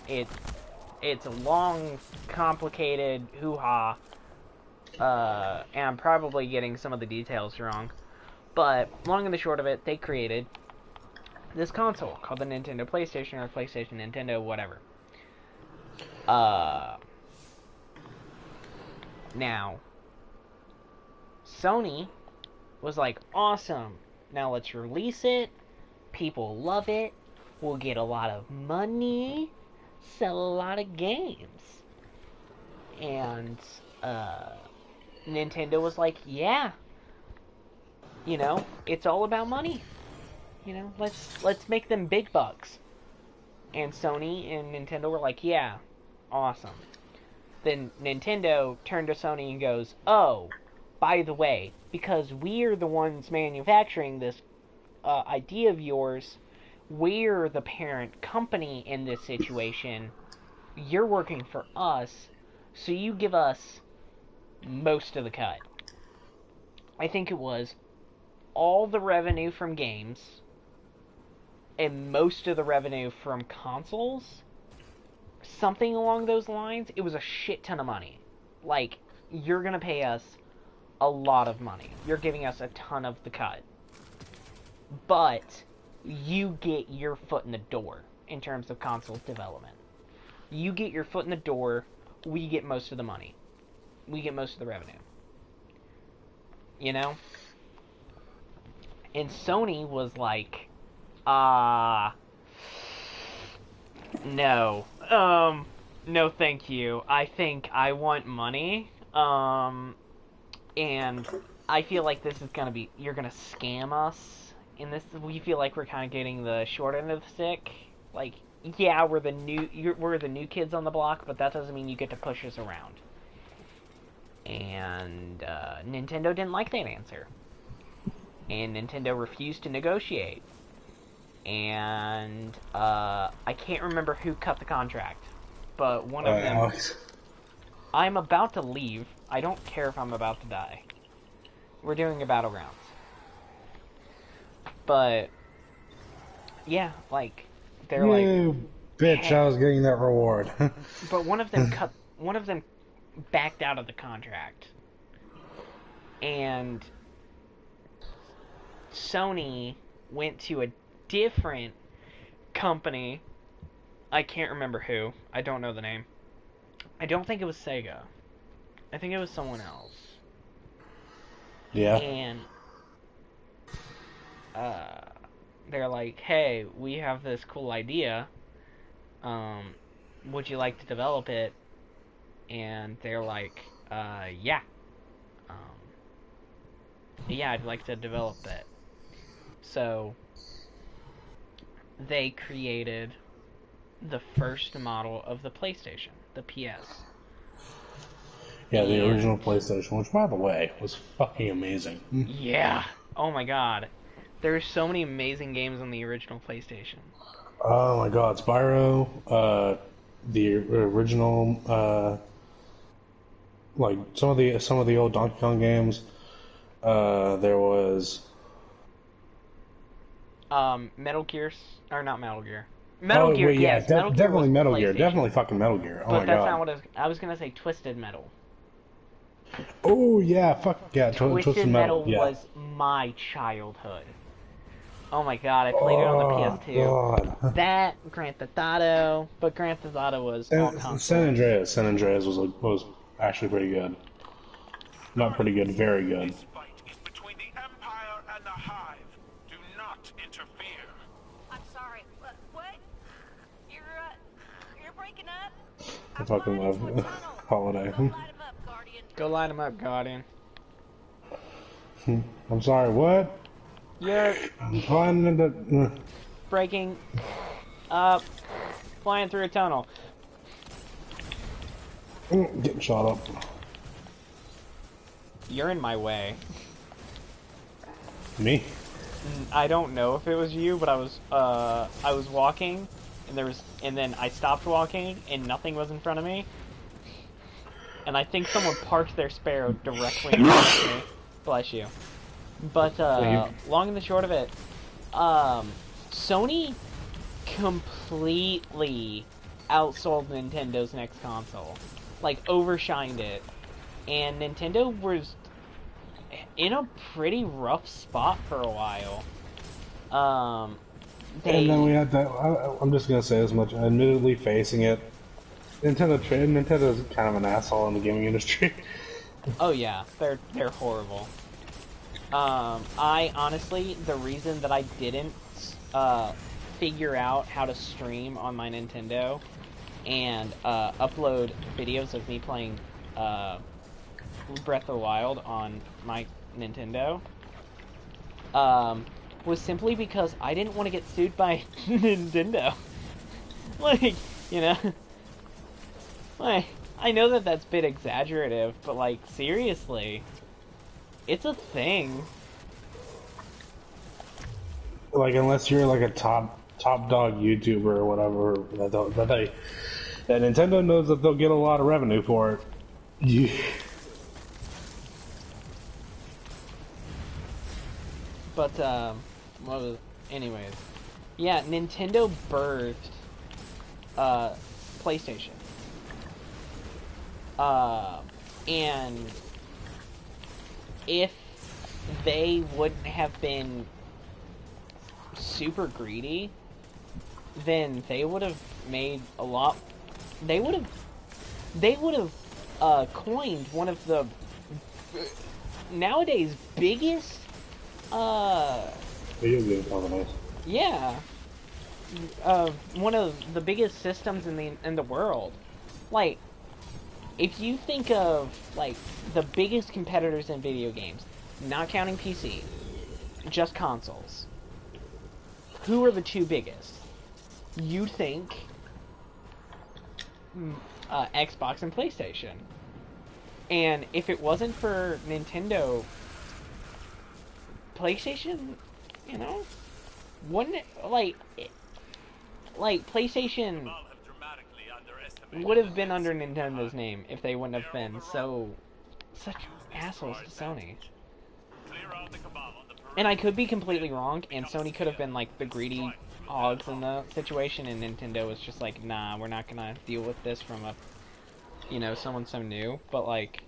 It's a long, complicated hoo-ha, and I'm probably getting some of the details wrong. But, long and the short of it, they created this console called the Nintendo PlayStation, or PlayStation Nintendo, whatever. Now, Sony was like, awesome, now let's release it, people love it, we'll get a lot of money, sell a lot of games. And, Nintendo was like, yeah, it's all about money. Let's make them big bucks. And Sony and Nintendo were like, yeah, awesome. Then Nintendo turned to Sony and goes, oh, by the way, because we're the ones manufacturing this idea of yours, we're the parent company in this situation, you're working for us, so you give us most of the cut. I think it was all the revenue from games and most of the revenue from consoles, something along those lines. It was a shit ton of money. Like, you're gonna pay us a lot of money. You're giving us a ton of the cut. But you get your foot in the door in terms of console development. You get your foot in the door, we get most of the money. we get most of the revenue. You know? And Sony was like, no. No thank you. I think I want money. And I feel like this is gonna be, you're gonna scam us. In this, we feel like we're kind of getting the short end of the stick. Like, yeah, we're the new kids on the block, but that doesn't mean you get to push us around. And Nintendo didn't like that answer. And Nintendo refused to negotiate. And I can't remember who cut the contract, but one of them... Alex. I'm about to leave. I don't care if I'm about to die. We're doing a Battlegrounds. But, yeah, like, they're like... You bitch, hey. I was getting that reward. But one of them backed out of the contract. And Sony went to a different company. I can't remember who. I don't know the name. I don't think it was Sega. I think it was someone else. Yeah. And they're like, hey, we have this cool idea. Would you like to develop it? And they're like, yeah. Yeah, I'd like to develop it. So they created the first model of the PlayStation, the PS. Yeah, the original PlayStation, which, by the way, was fucking amazing. Yeah. Oh my god. There's so many amazing games on the original PlayStation. Oh my god, Spyro, the original, like some of the old Donkey Kong games. There was Metal Gear, or not Metal Gear. Metal Gear, wait, yeah, yes, Metal Gear definitely was Metal Gear, PlayStation. definitely fucking Metal Gear. Oh But my that's god. not what I was gonna say. Twisted Metal. Oh yeah, fuck yeah, Twisted Metal yeah. was my childhood. Oh my god, I played it on the PS2. God. That, Grand Theft Auto, but Grand Theft Auto was all San console. San Andreas was actually pretty good. Not pretty good, very good. This fight is between the Empire and the Hive. Do not interfere. I'm sorry. What? You're breaking up? I fucking love Holiday. Go light 'em up, Guardian. Go light him up, Guardian. I'm sorry, what? You're I'm finding the... breaking up, flying through a tunnel. Getting shot up. You're in my way. Me? I don't know if it was you, but I was walking, and then I stopped walking, and nothing was in front of me. And I think someone parked their Sparrow directly in front of me. Bless you. But, long and the short of it, Sony completely outsold Nintendo's next console. Like, overshined it. And Nintendo was in a pretty rough spot for a while. And then we had that. I'm just gonna say as much. Admittedly, facing it, Nintendo's kind of an asshole in the gaming industry. Oh yeah, they're horrible. I honestly, the reason that I didn't figure out how to stream on my Nintendo and upload videos of me playing Breath of the Wild on my Nintendo was simply because I didn't want to get sued by Nintendo. Like, you know, like, I know that that's a bit exaggerative, but like, seriously, it's a thing. Like, unless you're like a top dog YouTuber or whatever, that Nintendo knows that they'll get a lot of revenue for it. You... But, anyways. Yeah, Nintendo birthed, PlayStation. And if they wouldn't have been super greedy, then they would have made a lot, they would have coined one of the nowadays biggest Video game companies. yeah, one of the biggest systems in the world. Like, if you think of like the biggest competitors in video games, not counting PC, just consoles, who are the two biggest? You'd think Xbox and PlayStation. And if it wasn't for Nintendo, PlayStation, you know, wouldn't it, like PlayStation would have been under Nintendo's name if they wouldn't have been such assholes to Sony. And I could be completely wrong, and Sony could have been like the greedy hogs in the situation, and Nintendo was just like, nah, we're not gonna deal with this from a, you know, someone so new. But like,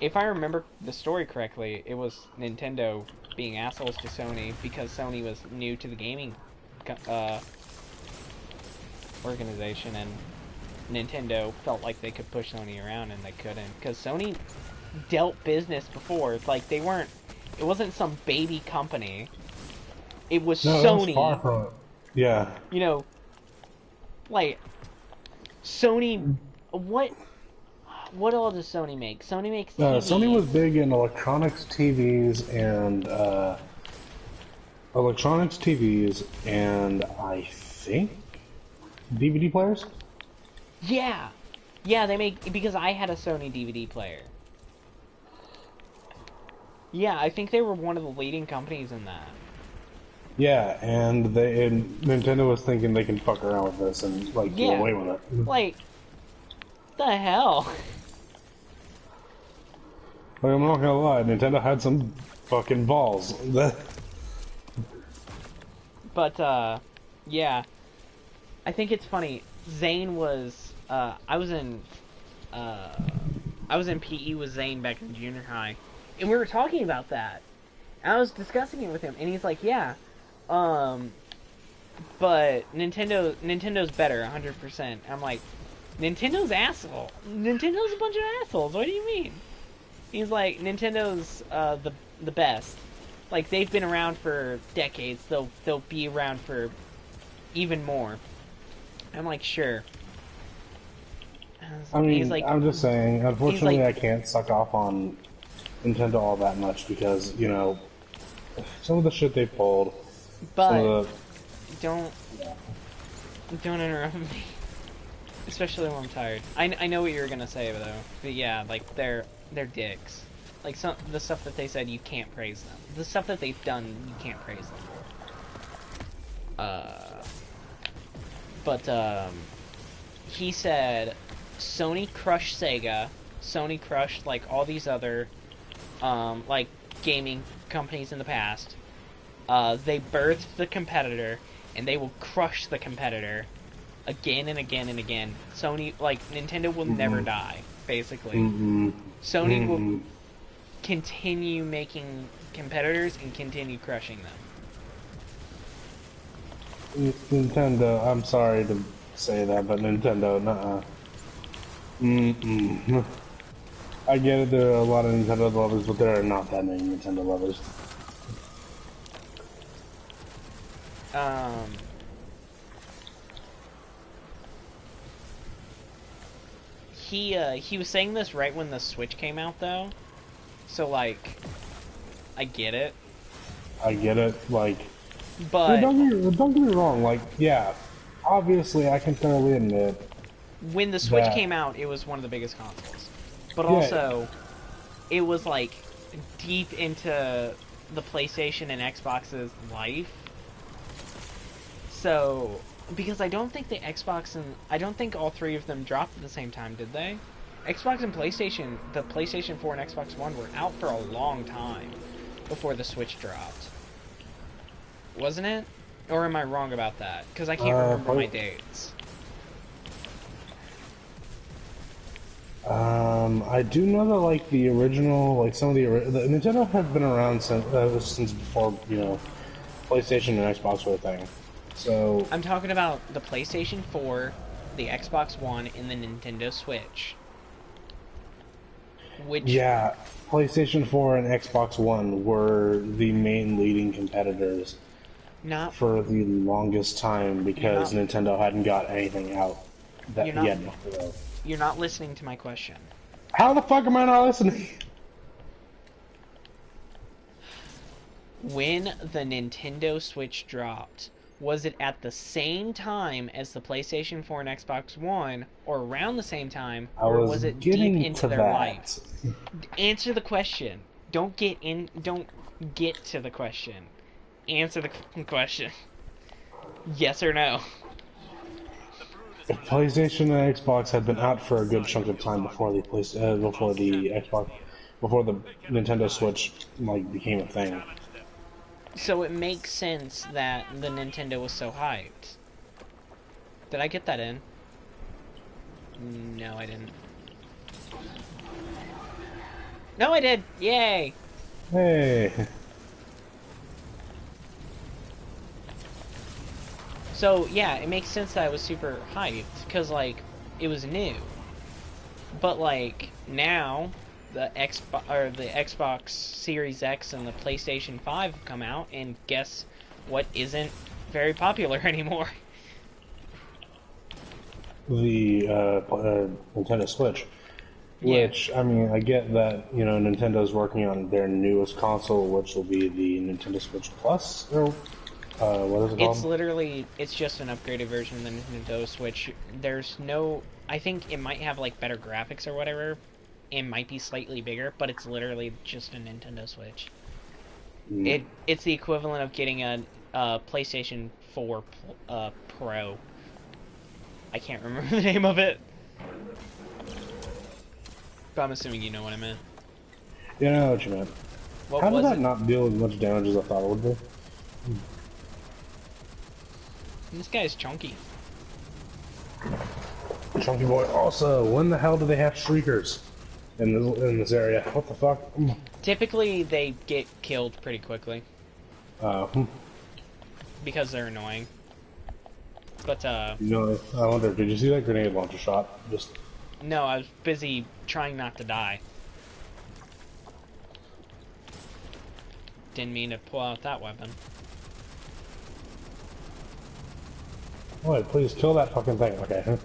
if I remember the story correctly, it was Nintendo being assholes to Sony because Sony was new to the gaming organization, and Nintendo felt like they could push Sony around, and they couldn't, because Sony dealt business before. Like, they weren't, it wasn't some baby company. It was No, Sony. that was far from it. Yeah. You know, like, Sony, what all does Sony make? Sony makes TVs. Sony was big in electronics, TVs, and I think DVD players. Yeah, they make, because I had a Sony DVD player. Yeah, I think they were one of the leading companies in that. Yeah, and Nintendo was thinking they can fuck around with this and like get away with it. Like, the hell? Like, I'm not gonna lie, Nintendo had some fucking balls. But yeah, I think it's funny. Zane was I was in PE with Zane back in junior high, and we were talking about that. And I was discussing it with him, and he's like, "Yeah, but Nintendo's better, 100%." I'm like, "Nintendo's asshole. Nintendo's a bunch of assholes. What do you mean?" He's like, "Nintendo's the best. Like, they've been around for decades. They'll be around for even more." I'm like, "Sure." I mean, he's like, I'm just saying, unfortunately, like, I can't suck off on Nintendo all that much because, you know, some of the shit they pulled. but don't interrupt me, especially when I'm tired. I know what you were gonna say though, but yeah, like they're dicks. Like the stuff that they said, you can't praise them. The stuff that they've done, you can't praise them. But he said Sony crushed Sega, Sony crushed like all these other like gaming companies in the past. They birthed the competitor, and they will crush the competitor again and again and again. Sony, like, Nintendo will never die, basically. Sony will continue making competitors and continue crushing them. Nintendo, I'm sorry to say that, but Nintendo, nuh-uh. I get it, there are a lot of Nintendo lovers, but there are not that many Nintendo lovers. He was saying this right when the Switch came out, though. So, like, I get it. Like, but don't get me wrong, like, yeah, obviously I can thoroughly admit when the Switch came out, it was one of the biggest consoles. But also, it was, like, deep into the PlayStation and Xbox's life. So, because I don't think the Xbox and... I don't think all three of them dropped at the same time, did they? Xbox and PlayStation, the PlayStation 4 and Xbox One were out for a long time before the Switch dropped. Wasn't it? Or am I wrong about that? Because I can't remember my dates. I do know that, like, the original, like, some of the Nintendo have been around since before, you know, PlayStation and Xbox were a thing. So I'm talking about the PlayStation 4, the Xbox One, and the Nintendo Switch. Which Yeah, PlayStation 4 and Xbox One were the main leading competitors not for the longest time because You're Nintendo hadn't got anything out that You're not- yet before. you're not listening to my question. How the fuck am I not listening? When the Nintendo Switch dropped, was it at the same time as the PlayStation 4 and Xbox One, or around the same time, or was it deep getting into to their that. life? Answer the question. Don't get to the question. Answer the question. Yes or no? PlayStation and Xbox had been out for a good chunk of time before the Nintendo Switch like became a thing. So it makes sense that the Nintendo was so hyped. Did I get that in? No, I didn't. No, I did! Yay! Hey, So, yeah, it makes sense that I was super hyped, because, like, it was new. But, like, now, the Xbox Series X and the PlayStation 5 have come out, and guess what isn't very popular anymore? the Nintendo Switch. Yeah. Which, I mean, I get that, you know, Nintendo's working on their newest console, which will be the Nintendo Switch Plus, or what is it called? It's just an upgraded version of the Nintendo Switch. There's no, I think it might have, like, better graphics or whatever. It might be slightly bigger, but it's literally just a Nintendo Switch. It's the equivalent of getting a PlayStation 4 Pro. I can't remember the name of it. But I'm assuming you know what I meant. Yeah, I know what you meant. What How did was that it? not deal with as much damage as I thought it would do? This guy's chunky. Chunky boy. Also, when the hell do they have shriekers in this area? What the fuck? Typically, they get killed pretty quickly Hmm. because they're annoying. But, You know, I wonder, did you see that grenade launcher shot? Just no, I was busy trying not to die. Didn't mean to pull out that weapon. oh, please kill that fucking thing. Okay.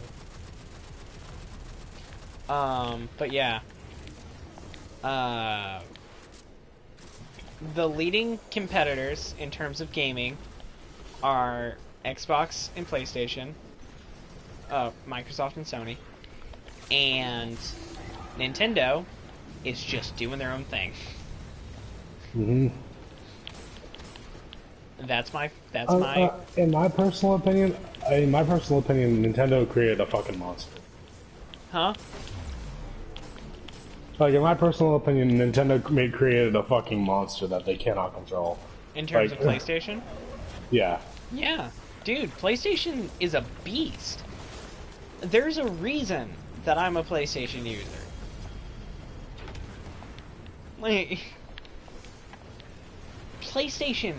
But yeah. The leading competitors in terms of gaming are Xbox and PlayStation, Microsoft and Sony, and Nintendo is just doing their own thing. Mm-hmm. That's my in my personal opinion, Nintendo created a fucking monster. huh? Like, in my personal opinion, Nintendo created a fucking monster that they cannot control. In terms Like, of PlayStation? Yeah. Yeah. Dude, PlayStation is a beast. There's a reason that I'm a PlayStation user. Like, PlayStation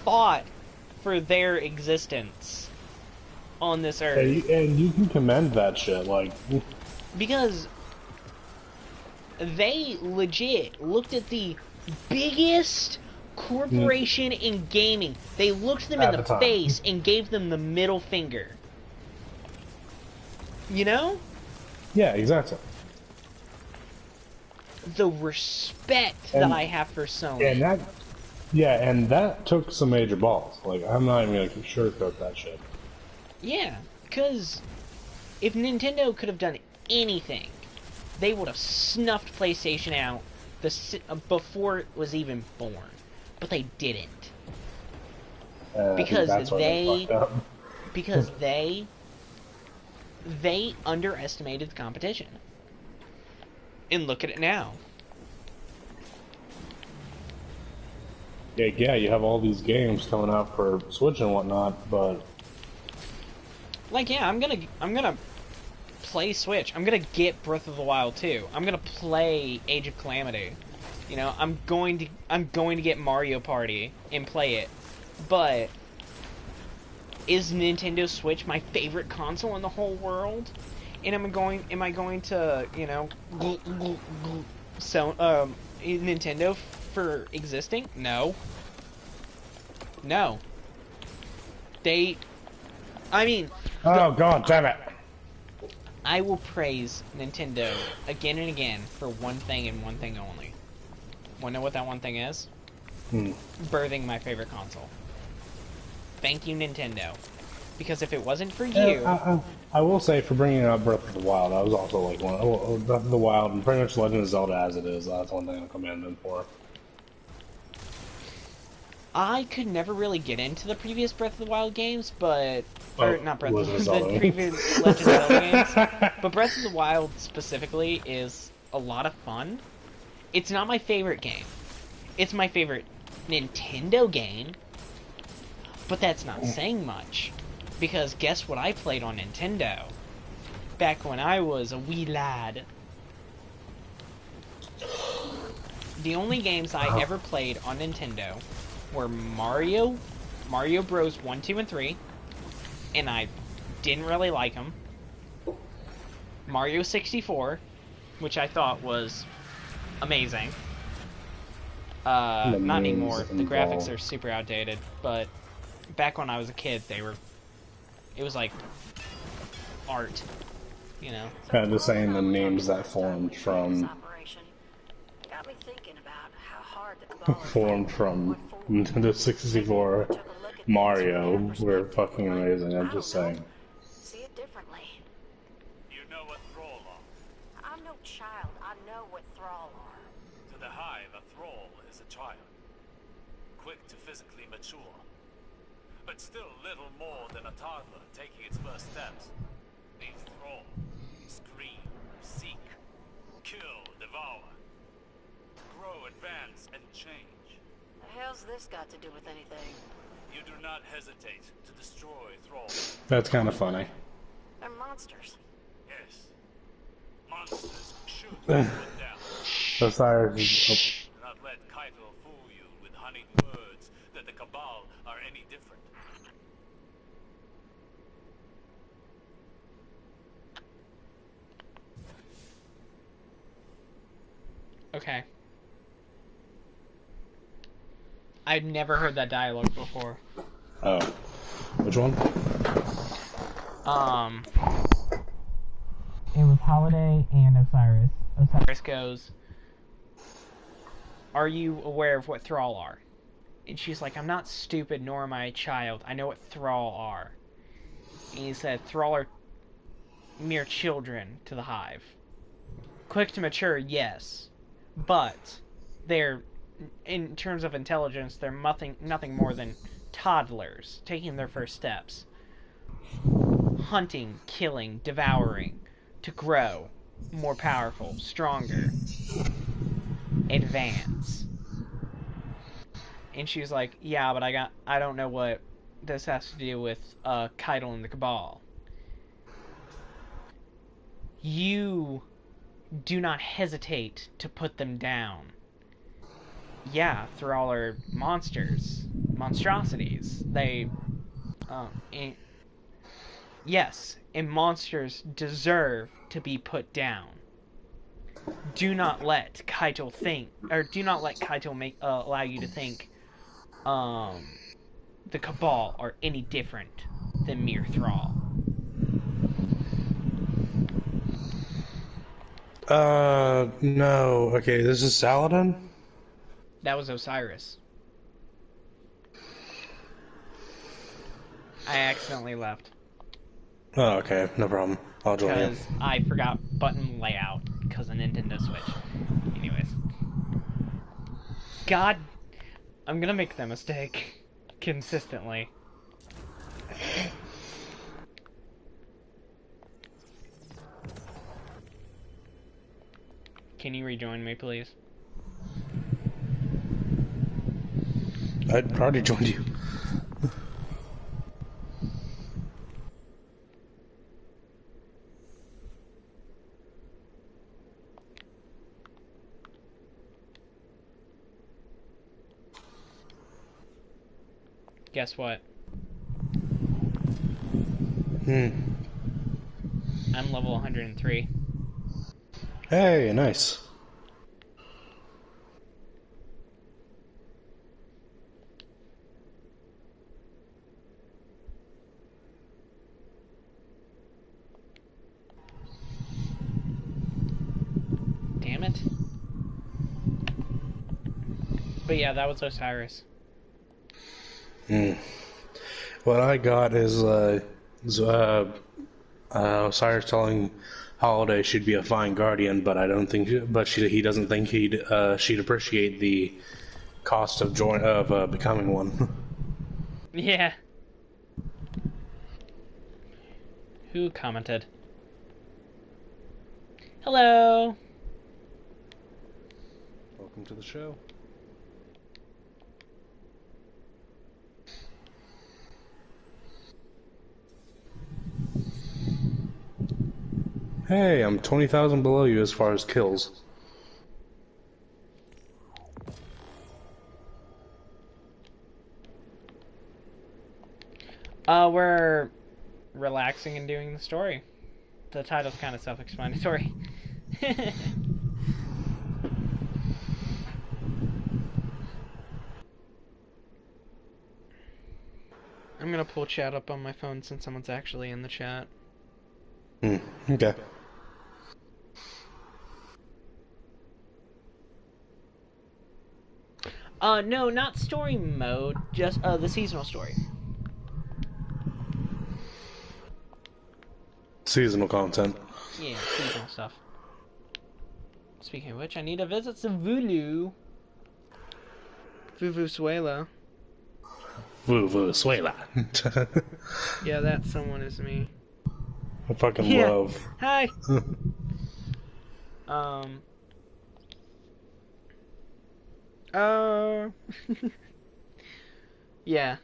fought for their existence on this earth. And you can commend that shit, like... Because they legit looked at the biggest corporation in gaming. They looked them in At the the time. face and gave them the middle finger. You know? Yeah, exactly. The respect that And- I have for Sony. And that took some major balls. Like, I'm not even gonna sugarcoat that shit. Yeah, because if Nintendo could have done anything, they would have snuffed PlayStation out before it was even born. But they didn't. I think Because that's why they- fucked up. Because they underestimated the competition. And look at it now. Yeah, you have all these games coming out for Switch and whatnot, but Like, yeah, I'm gonna play Switch. I'm gonna get Breath of the Wild 2. I'm gonna play Age of Calamity. You know, I'm going to get Mario Party and play it. But is Nintendo Switch my favorite console in the whole world? And am I going to, you know, so Nintendo for existing? No. No. I mean, Oh god damn it. I will praise Nintendo again and again for one thing and one thing only. Wanna know what that one thing is? Birthing my favorite console. Thank you, Nintendo. Because if it wasn't for you... I will say, for bringing up Breath of the Wild, that was also like one. Breath of the Wild and pretty much Legend of Zelda as it is. That's one thing I'll commend them for. I could never really get into the previous Breath of the Wild games, but... Or, not Breath of the Zelda. The previous Legend of Zelda games. But Breath of the Wild, specifically, is a lot of fun. It's not my favorite game. It's my favorite Nintendo game. But that's not saying much. Because guess what I played on Nintendo? Back when I was a wee lad. The only games I ever played on Nintendo were Mario Bros. 1, 2, and 3, and I didn't really like them. Mario 64, which I thought was amazing. Not anymore. The graphics are super outdated, but back when I was a kid, it was like art, you know? Kind of just saying the names that formed from Nintendo 64 Mario were fucking amazing, I'm just saying. See it differently. You know what thrall are? I'm no child. I know what thrall are. To the Hive, a thrall is a child. Quick to physically mature. But still little more than a toddler taking its first steps. These thralls scream, seek, kill, devour. Grow, advance, and change. The hell's this got to do with anything? You do not hesitate to destroy thralls. That's kind of funny. They're monsters. Yes. Monsters should be put down. Osiris Do not let Kaito fool you with honeyed words that the Cabal are any different. Okay. I'd never heard that dialogue before. Oh. Which one? It was Holiday and Osiris. Osiris goes, "Are you aware of what thrall are?" And she's like, "I'm not stupid, nor am I a child. I know what thrall are." And he said, "Thrall are mere children to the Hive. Quick to mature, yes. But they're, in terms of intelligence, they're nothing more than toddlers taking their first steps. Hunting, killing, devouring, to grow, more powerful, stronger, advance." And she's like, "Yeah, but I don't know what this has to do with Kaito and the Cabal. You do not hesitate to put them down. Yeah, Thrall are monstrosities. Yes, and monsters deserve to be put down. Do not let Kaito allow you to think, the Cabal are any different than mere Thrall." No. Okay, this is Saladin? That was Osiris. I accidentally left. Oh, okay, no problem. I'll join you. Because I forgot button layout because of Nintendo Switch. Anyways. God, I'm gonna make that mistake consistently. Can you rejoin me, please? I'd already joined you. Guess what? I'm level 103. Hey, nice. Damn it. But yeah, that was Osiris. What I got is Osiris telling Holiday she'd be a fine guardian, but I don't think, he doesn't think she'd appreciate the cost of becoming one. Yeah. Who commented? Hello. Welcome to the show. Hey, I'm 20,000 below you as far as kills. We're relaxing and doing the story. The title's kind of self-explanatory. I'm gonna pull chat up on my phone since someone's actually in the chat. Okay. No, not story mode, just the seasonal story. Seasonal content. Yeah, seasonal stuff. Speaking of which, I need to visit some Vulu. Vuvuzuela. Vuvuzuela. Yeah, that someone is me. I fucking love. Hi. Yeah.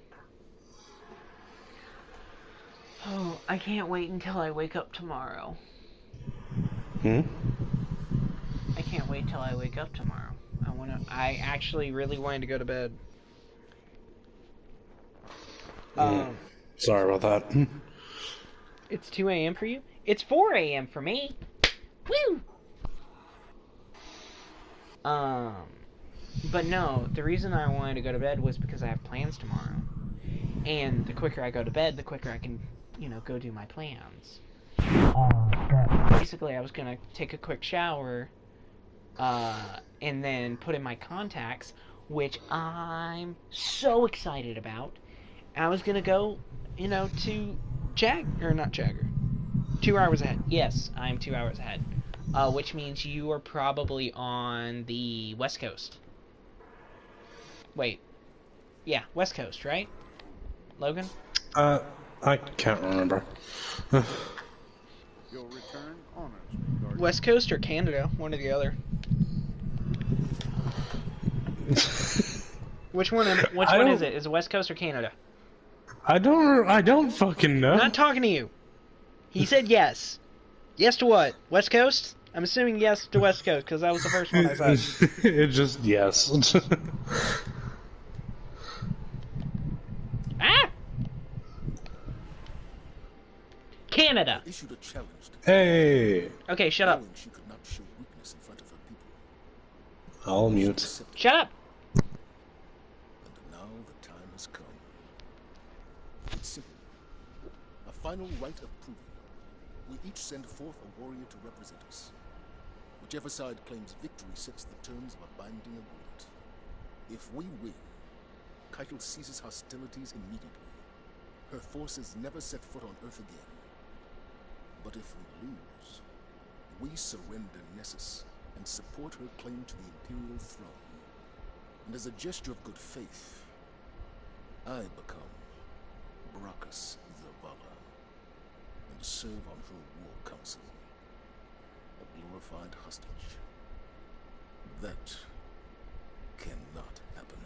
Oh, I can't wait until I wake up tomorrow. I can't wait till I wake up tomorrow. I actually really wanted to go to bed. Sorry about that. It's 2 a.m. for you? It's 4 a.m. for me. Woo! But no, the reason I wanted to go to bed was because I have plans tomorrow. And the quicker I go to bed, the quicker I can, go do my plans. Basically, I was gonna take a quick shower, and then put in my contacts, which I'm so excited about. And I was gonna go, to not Jagger. 2 hours ahead. Yes, I'm 2 hours ahead. Which means you are probably on the West Coast. Wait. Yeah, West Coast, right? Logan? I can't remember. Your return honors me, Guardian. West Coast or Canada? One or the other. Which one is it? Is it West Coast or Canada? I don't fucking know. I'm not talking to you. He said yes. Yes to what? West Coast? I'm assuming yes to West Coast, because that was the first one I said. It just, yes. Ah! Canada. Issued a challenge to Hey! Okay, shut up. knowing she could not show weakness in front of her people. I'll mute. Accepted, Shut up. and now the time has come. It's simple. A final rite of proving. We each send forth a warrior to represent us. Whichever side claims victory sets the terms of a binding agreement. If we win, Keitel ceases hostilities immediately. Her forces never set foot on Earth again. But if we lose, we surrender Nessus and support her claim to the Imperial throne. And as a gesture of good faith, I become Brachus Zavala and serve on her war council. A glorified hostage. That cannot happen.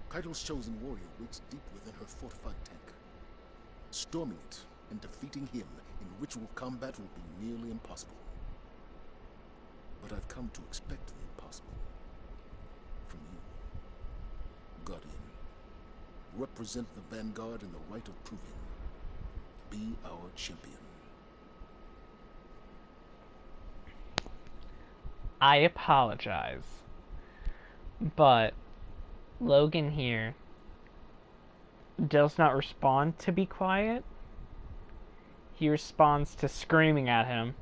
Keitel's chosen warrior waits deep within her fortified tank. Storming it and defeating him in ritual combat will be nearly impossible. But I've come to expect the impossible. From you. Guardian. Represent the Vanguard in the rite of proving. Be our champion. I apologize. But Logan here does not respond to be quiet. He responds to screaming at him.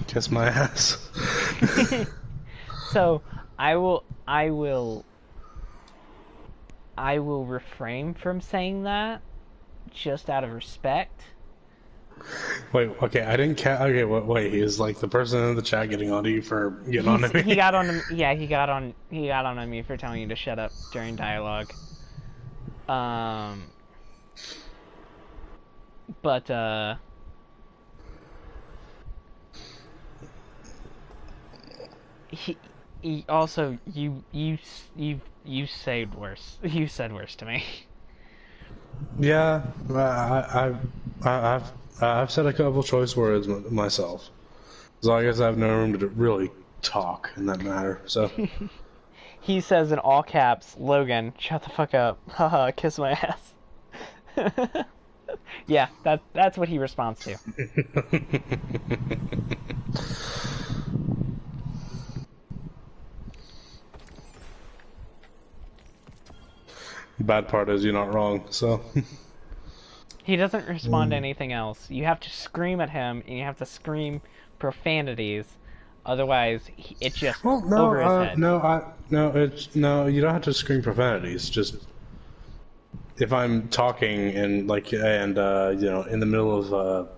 Kiss my ass. So I will refrain from saying that just out of respect. Wait, okay, I didn't okay, wait, is like the person in the chat getting onto you for getting on to me? He got on. Yeah, he got on me for telling you to shut up during dialogue. But he also you said worse. You said worse to me. Yeah, I've said a couple choice words myself, so I guess I have no room to really talk in that matter. So He says in all caps, "Logan, shut the fuck up. Haha, kiss my ass." Yeah, that's what he responds to. Bad part is you're not wrong. So He doesn't respond to anything else. You have to scream at him, and you have to scream profanities. Otherwise, it's just over his head. No, you don't have to scream profanities. Just if I'm talking and you know, in the middle of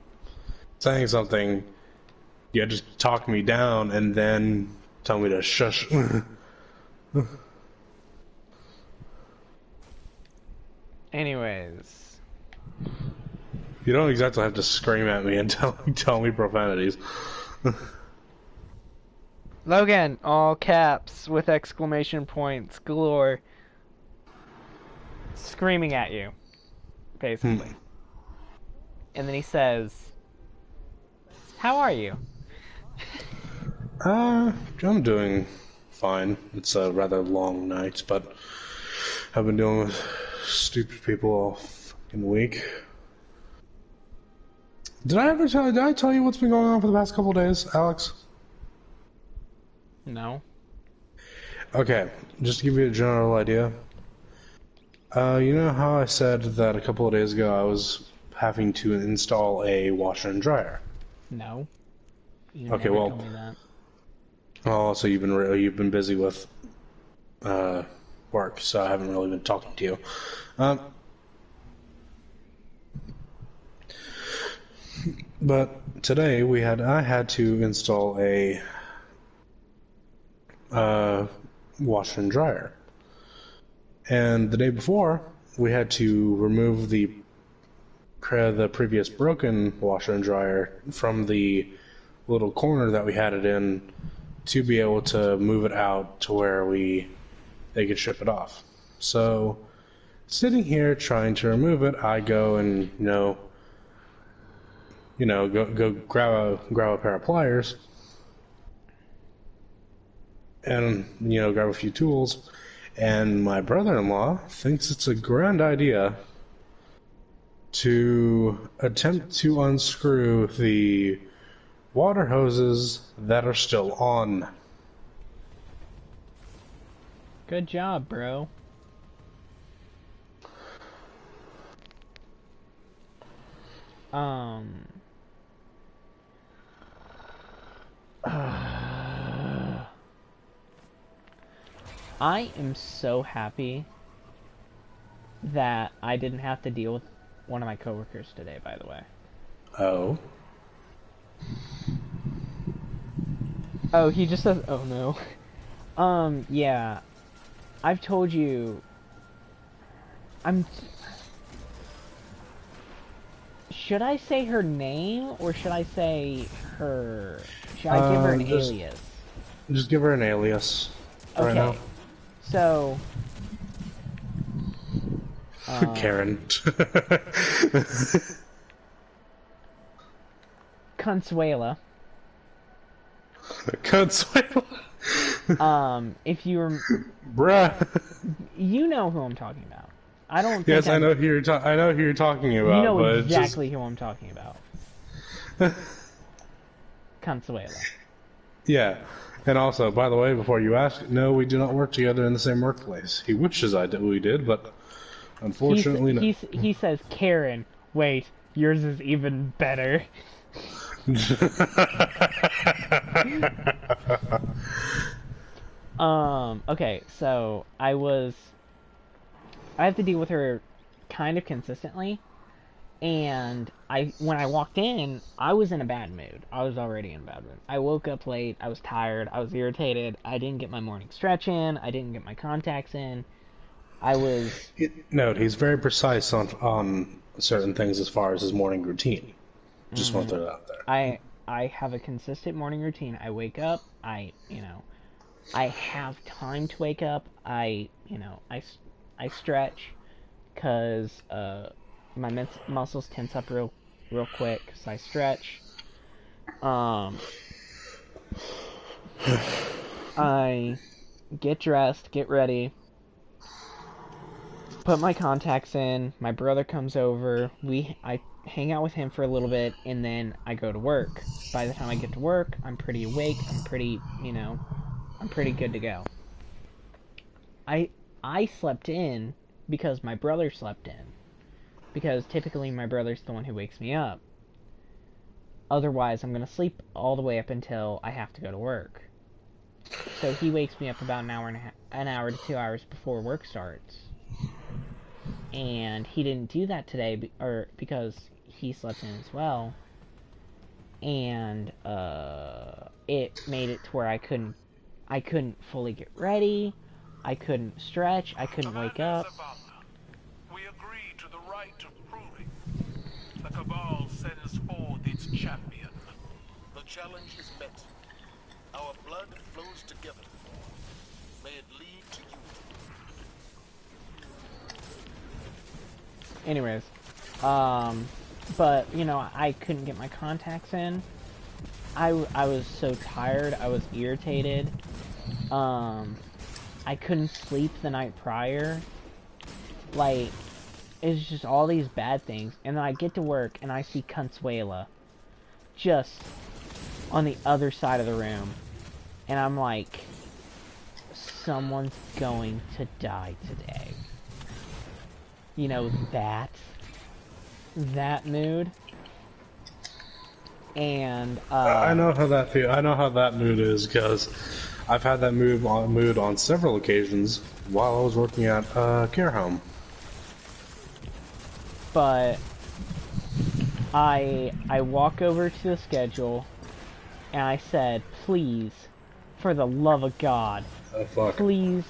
saying something, you just talk me down and then tell me to shush. Anyways, you don't exactly have to scream at me and tell me profanities. Logan, all caps with exclamation points galore, screaming at you, basically. And then he says, "How are you?" I'm doing fine. It's a rather long night, but I've been dealing with stupid people all fucking week. Did I tell you what's been going on for the past couple of days, Alex? No. Okay, just to give you a general idea. You know how I said that a couple of days ago I was having to install a washer and dryer? No. You Okay, never well. told me that. Oh, so you've been busy with work, so I haven't really been talking to you. But today I had to install a washer and dryer, and the day before we had to remove the previous broken washer and dryer from the little corner that we had it in to be able to move it out to where they could ship it off. So sitting here trying to remove it, I go and go grab a pair of pliers and grab a few tools, and my brother-in-law thinks it's a grand idea to attempt to unscrew the water hoses that are still on. Good job, bro. I am so happy that I didn't have to deal with one of my coworkers today, by the way. Oh. Oh, he just says, "Oh no." Yeah. I've told you. Should I say her name, or should I say her... Should I give her an alias? Just give her an alias. Okay. Right now. So... Karen. Consuela. Consuela. If you were... Bruh. You know who I'm talking about. I don't think Yes, I know who you're talking about. You know but exactly who I'm talking about. Consuela. Yeah. And also, by the way, before you ask, no, we do not work together in the same workplace. He wishes we did, but unfortunately no. He says, Karen, wait, yours is even better. Okay, so I have to deal with her kind of consistently, and when I walked in, I was in a bad mood. I was already in a bad mood. I woke up late, I was tired, I was irritated, I didn't get my morning stretch in, I didn't get my contacts in. I was... Note, he's very precise on certain things as far as his morning routine. Just want to throw that out there. I have a consistent morning routine. I wake up, I have time to wake up. I stretch, because my muscles tense up real quick, so I stretch. I get dressed, get ready, put my contacts in. My brother comes over. I hang out with him for a little bit, and then I go to work. By the time I get to work, I'm pretty awake. I'm pretty good to go. I slept in because my brother slept in. Because typically my brother's the one who wakes me up. Otherwise, I'm going to sleep all the way up until I have to go to work. So he wakes me up about an hour to 2 hours before work starts. And he didn't do that today, because he slept in as well. And it made it to where I couldn't fully get ready. I couldn't stretch. I couldn't wake up. We agree to the right of proving. The Cabal sends forth its champion. The challenge is met. Our blood flows together. May it lead to unity. Anyways, but I couldn't get my contacts in. I was so tired. I was irritated. I couldn't sleep the night prior. Like, it's just all these bad things. And then I get to work and I see Consuela just on the other side of the room. And I'm like, someone's going to die today. That mood. And I know how that feel. I know how that mood is, because I've had that mood on several occasions while I was working at care home. But I walk over to the schedule and I said, please, for the love of God, please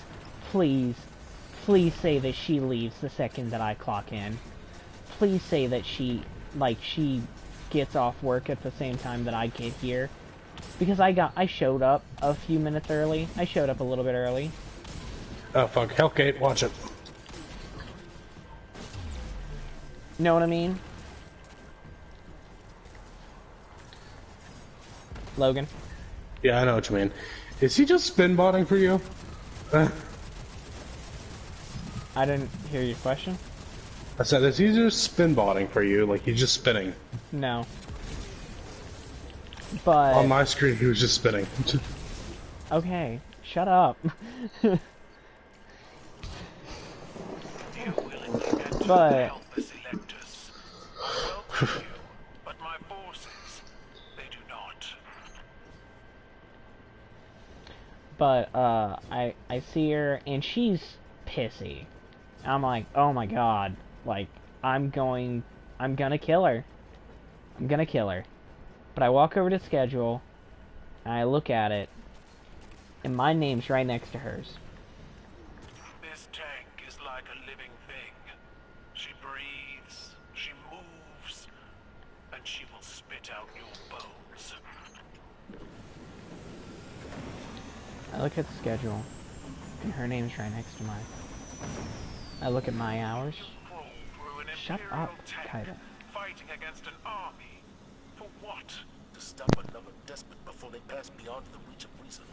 say that she leaves the second that I clock in. Please say that she gets off work at the same time that I get here. Because I showed up a few minutes early. I showed up a little bit early. Oh fuck, Hellgate, watch it. Know what I mean? Logan? Yeah, I know what you mean. Is he just spin botting for you? I didn't hear your question. I said, is he just spin botting for you? Like, he's just spinning? No. But... on my screen, he was just spinning. Okay, shut up. But... but my forces, they do not. But, I see her, and she's pissy. And I'm like, oh my god. Like, I'm gonna kill her. I'm gonna kill her. But I walk over to schedule, and I look at it, and my name's right next to hers. This tank is like a living thing. She breathes, she moves, and she will spit out your bones. I look at the schedule, and her name's right next to mine. I look at my hours. Shut up, Kaida. Fighting against an army. For what? To stop another despot before they pass beyond the reach of reason.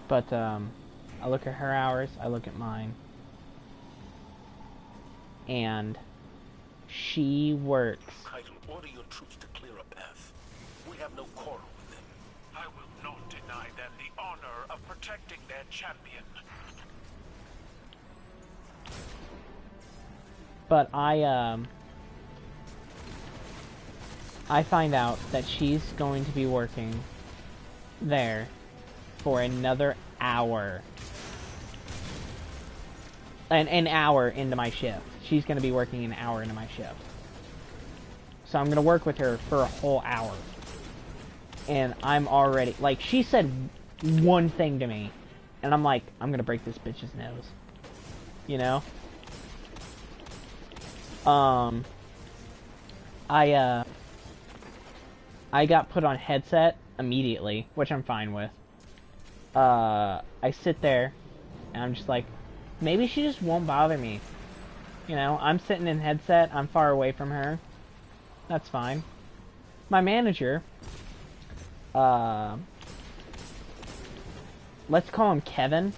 But, I look at her hours, I look at mine. And she works. Kaito, order your troops to clear a path. have no quarrel with them. I will not deny them the honor of protecting their champion. But I find out that she's going to be working there for another hour. An hour into my shift. She's going to be working an hour into my shift. So I'm going to work with her for a whole hour. And I'm already... Like, she said one thing to me. And I'm like, I'm going to break this bitch's nose. You know? I got put on headset immediately, which I'm fine with. I sit there, and I'm just like, maybe she just won't bother me. You know, I'm sitting in headset, I'm far away from her. That's fine. My manager, let's call him Kevin.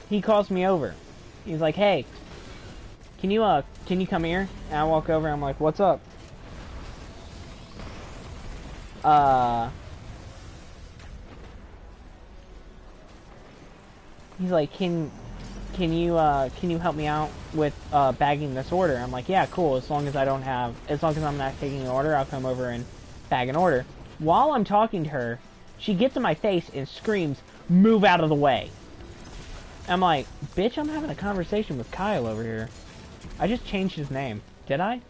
He calls me over. He's like, hey, can you come here? And I walk over and I'm like, what's up? He's like, can you help me out with bagging this order? I'm like, yeah, cool. As long as I'm not taking an order, I'll come over and bag an order. While I'm talking to her, she gets in my face and screams, move out of the way. I'm like, bitch, I'm having a conversation with Kyle over here. I just changed his name. Did I?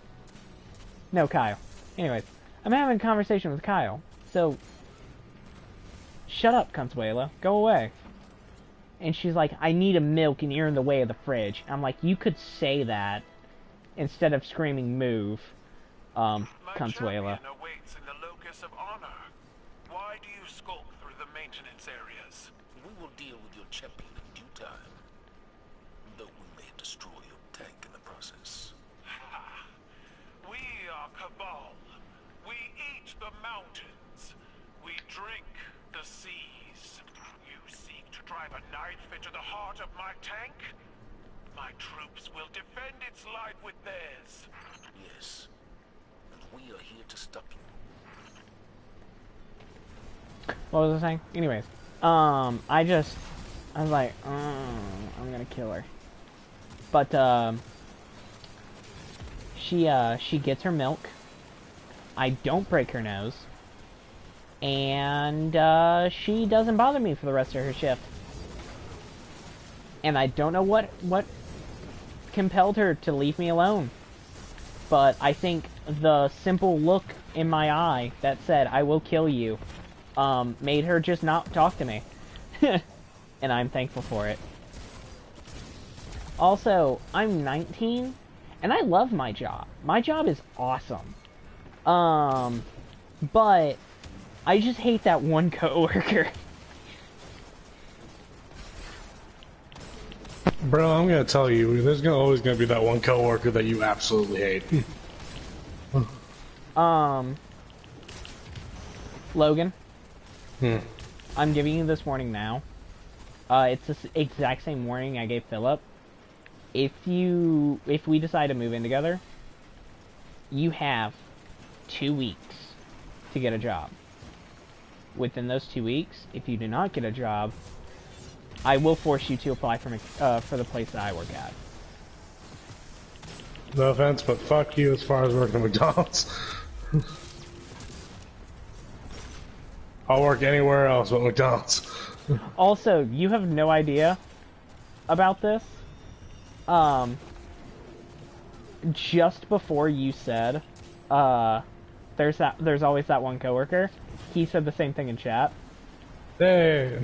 No, Kyle. Anyways, I'm having a conversation with Kyle. So, shut up, Consuelo. Go away. And she's like, I need a milk and you're in the way of the fridge. I'm like, you could say that instead of screaming move, Consuelo. My champion awaits in the locus of honor. Why do you skulk through the maintenance areas? We will deal with your champion in due time. Though we may destroy your tank in the process. We are Cabal. We eat the mountains. We drink the seas. You seek to drive a knife into the heart of my tank? My troops will defend its life with theirs. Yes. And we are here to stop you. What was I saying? Anyways, I was like, I'm gonna kill her. But, she gets her milk. I don't break her nose. And, she doesn't bother me for the rest of her shift. And I don't know what compelled her to leave me alone. But I think the simple look in my eye that said, I will kill you, made her just not talk to me. And I'm thankful for it. Also, I'm 19, and I love my job. My job is awesome. But I just hate that one coworker. Bro, I'm gonna tell you, there's always gonna be that one coworker that you absolutely hate. Logan. I'm giving you this warning now. It's the exact same warning I gave Philip. If we decide to move in together, you have 2 weeks to get a job. Within those 2 weeks, if you do not get a job, I will force you to apply for the place that I work at. No offense, but fuck you as far as working at McDonald's. I'll work anywhere else but McDonald's. Also, you have no idea about this. Just before you said, there's always that one coworker, he said the same thing in chat. Hey.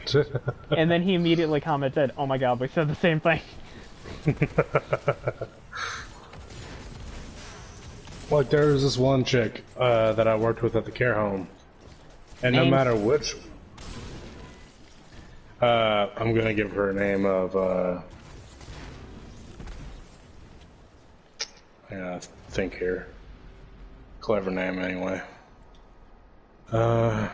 And then he immediately commented, oh my god, we said the same thing. Like, there was this one chick that I worked with at the care home. And no matter which... I'm gonna give her a name of, I gotta think here. Clever name, anyway. Look,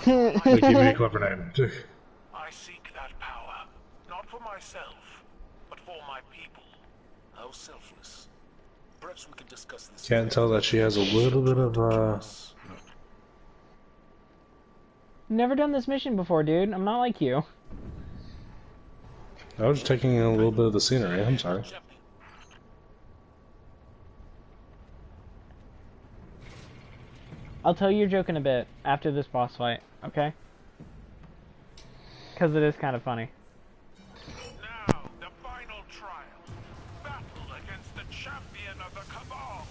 what your life They gave me a clever name. I seek that power, not for myself, but for my people. How selfless. Perhaps we can discuss this. Can't tell that she has a little bit of Never done this mission before, dude. I'm not like you. I was just taking a little bit of the scenery. I'm sorry. I'll tell you your joke in a bit after this boss fight, okay? Because it is kind of funny. Now, the final trial. Battle against the champion of the Cabal.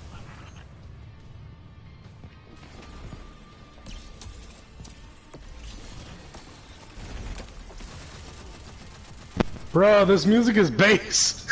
Bro, this music is bass.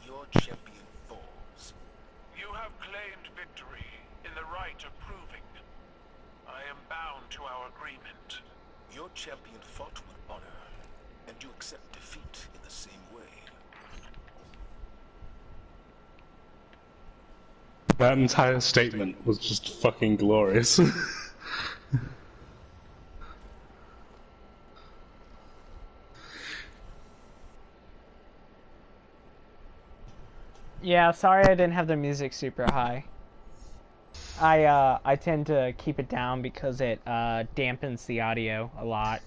Your champion falls. You have claimed victory in the right of proving. I am bound to our agreement. Your champion fought with honor, and you accept defeat in the same way. That entire statement was just fucking glorious. Yeah, sorry I didn't have the music super high. I tend to keep it down because it dampens the audio a lot.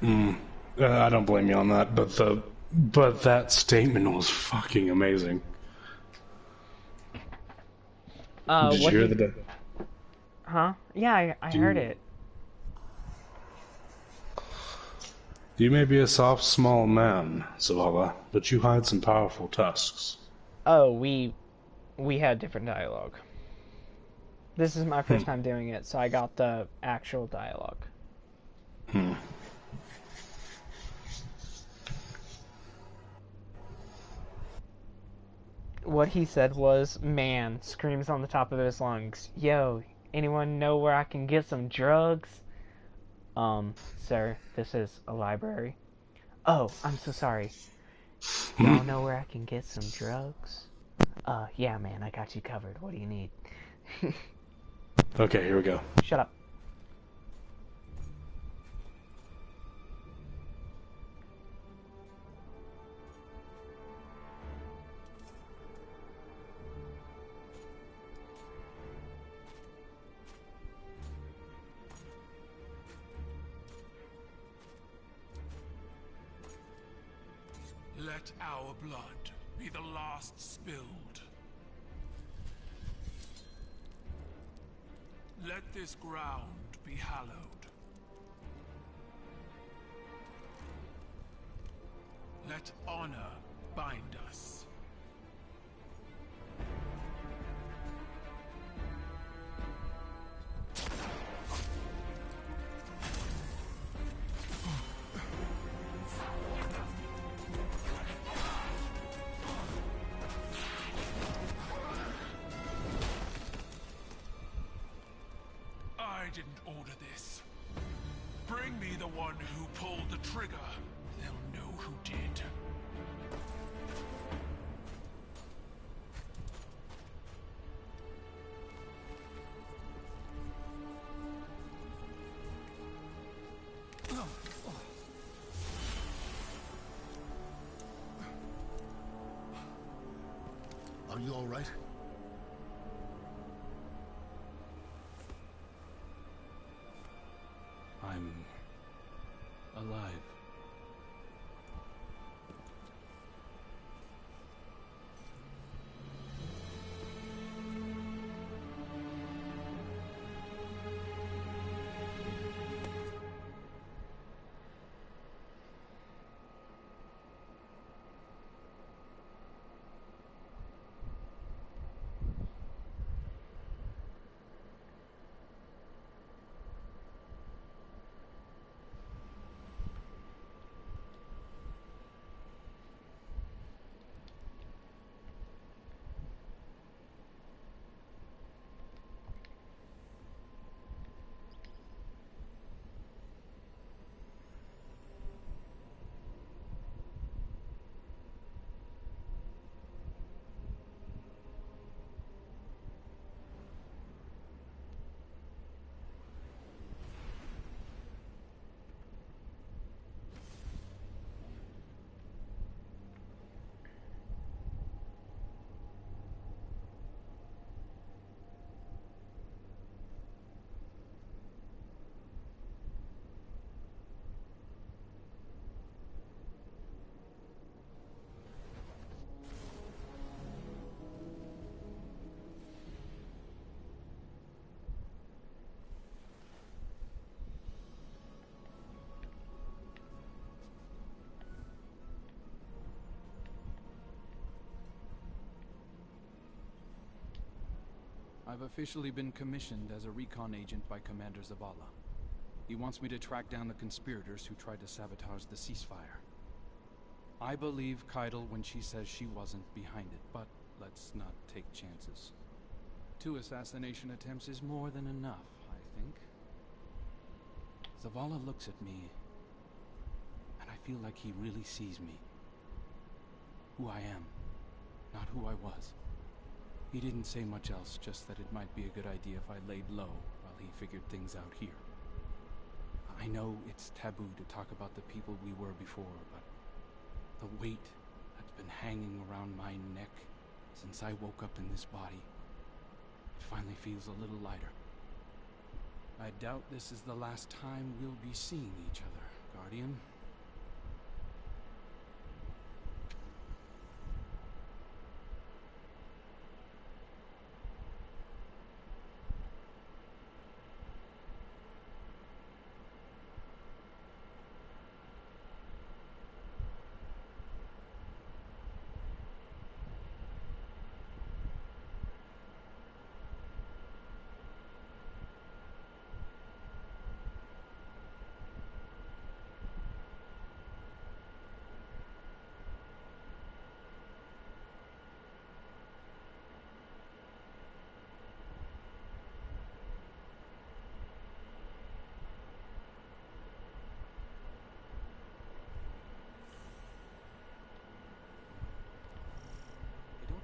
I don't blame you on that, but that statement was fucking amazing. Did you hear the? Huh? Yeah, I heard it. You may be a soft, small man, Zavala, but you hide some powerful tusks. Oh, we had different dialogue. This is my first time doing it, so I got the actual dialogue. What he said was, man, screams on the top of his lungs, yo, anyone know where I can get some drugs? Sir, this is a library. Oh, I'm so sorry. Y'all know where I can get some drugs? Yeah, man, I got you covered. What do you need? Okay, here we go. Shut up. Let our blood be the last spilled. Let this ground be hallowed. Let honor bind us. I didn't order this. Bring me the one who pulled the trigger. They'll know who did. you all right? I'm alive. I've officially been commissioned as a recon agent by Commander Zavala. He wants me to track down the conspirators who tried to sabotage the ceasefire. I believe Keitel when she says she wasn't behind it, but let's not take chances. 2 assassination attempts is more than enough, I think. Zavala looks at me, and I feel like he really sees me. Who I am, not who I was. He didn't say much else, just that it might be a good idea if I laid low while he figured things out here. I know it's taboo to talk about the people we were before, but the weight that's been hanging around my neck since I woke up in this body, it finally feels a little lighter. I doubt this is the last time we'll be seeing each other, Guardian.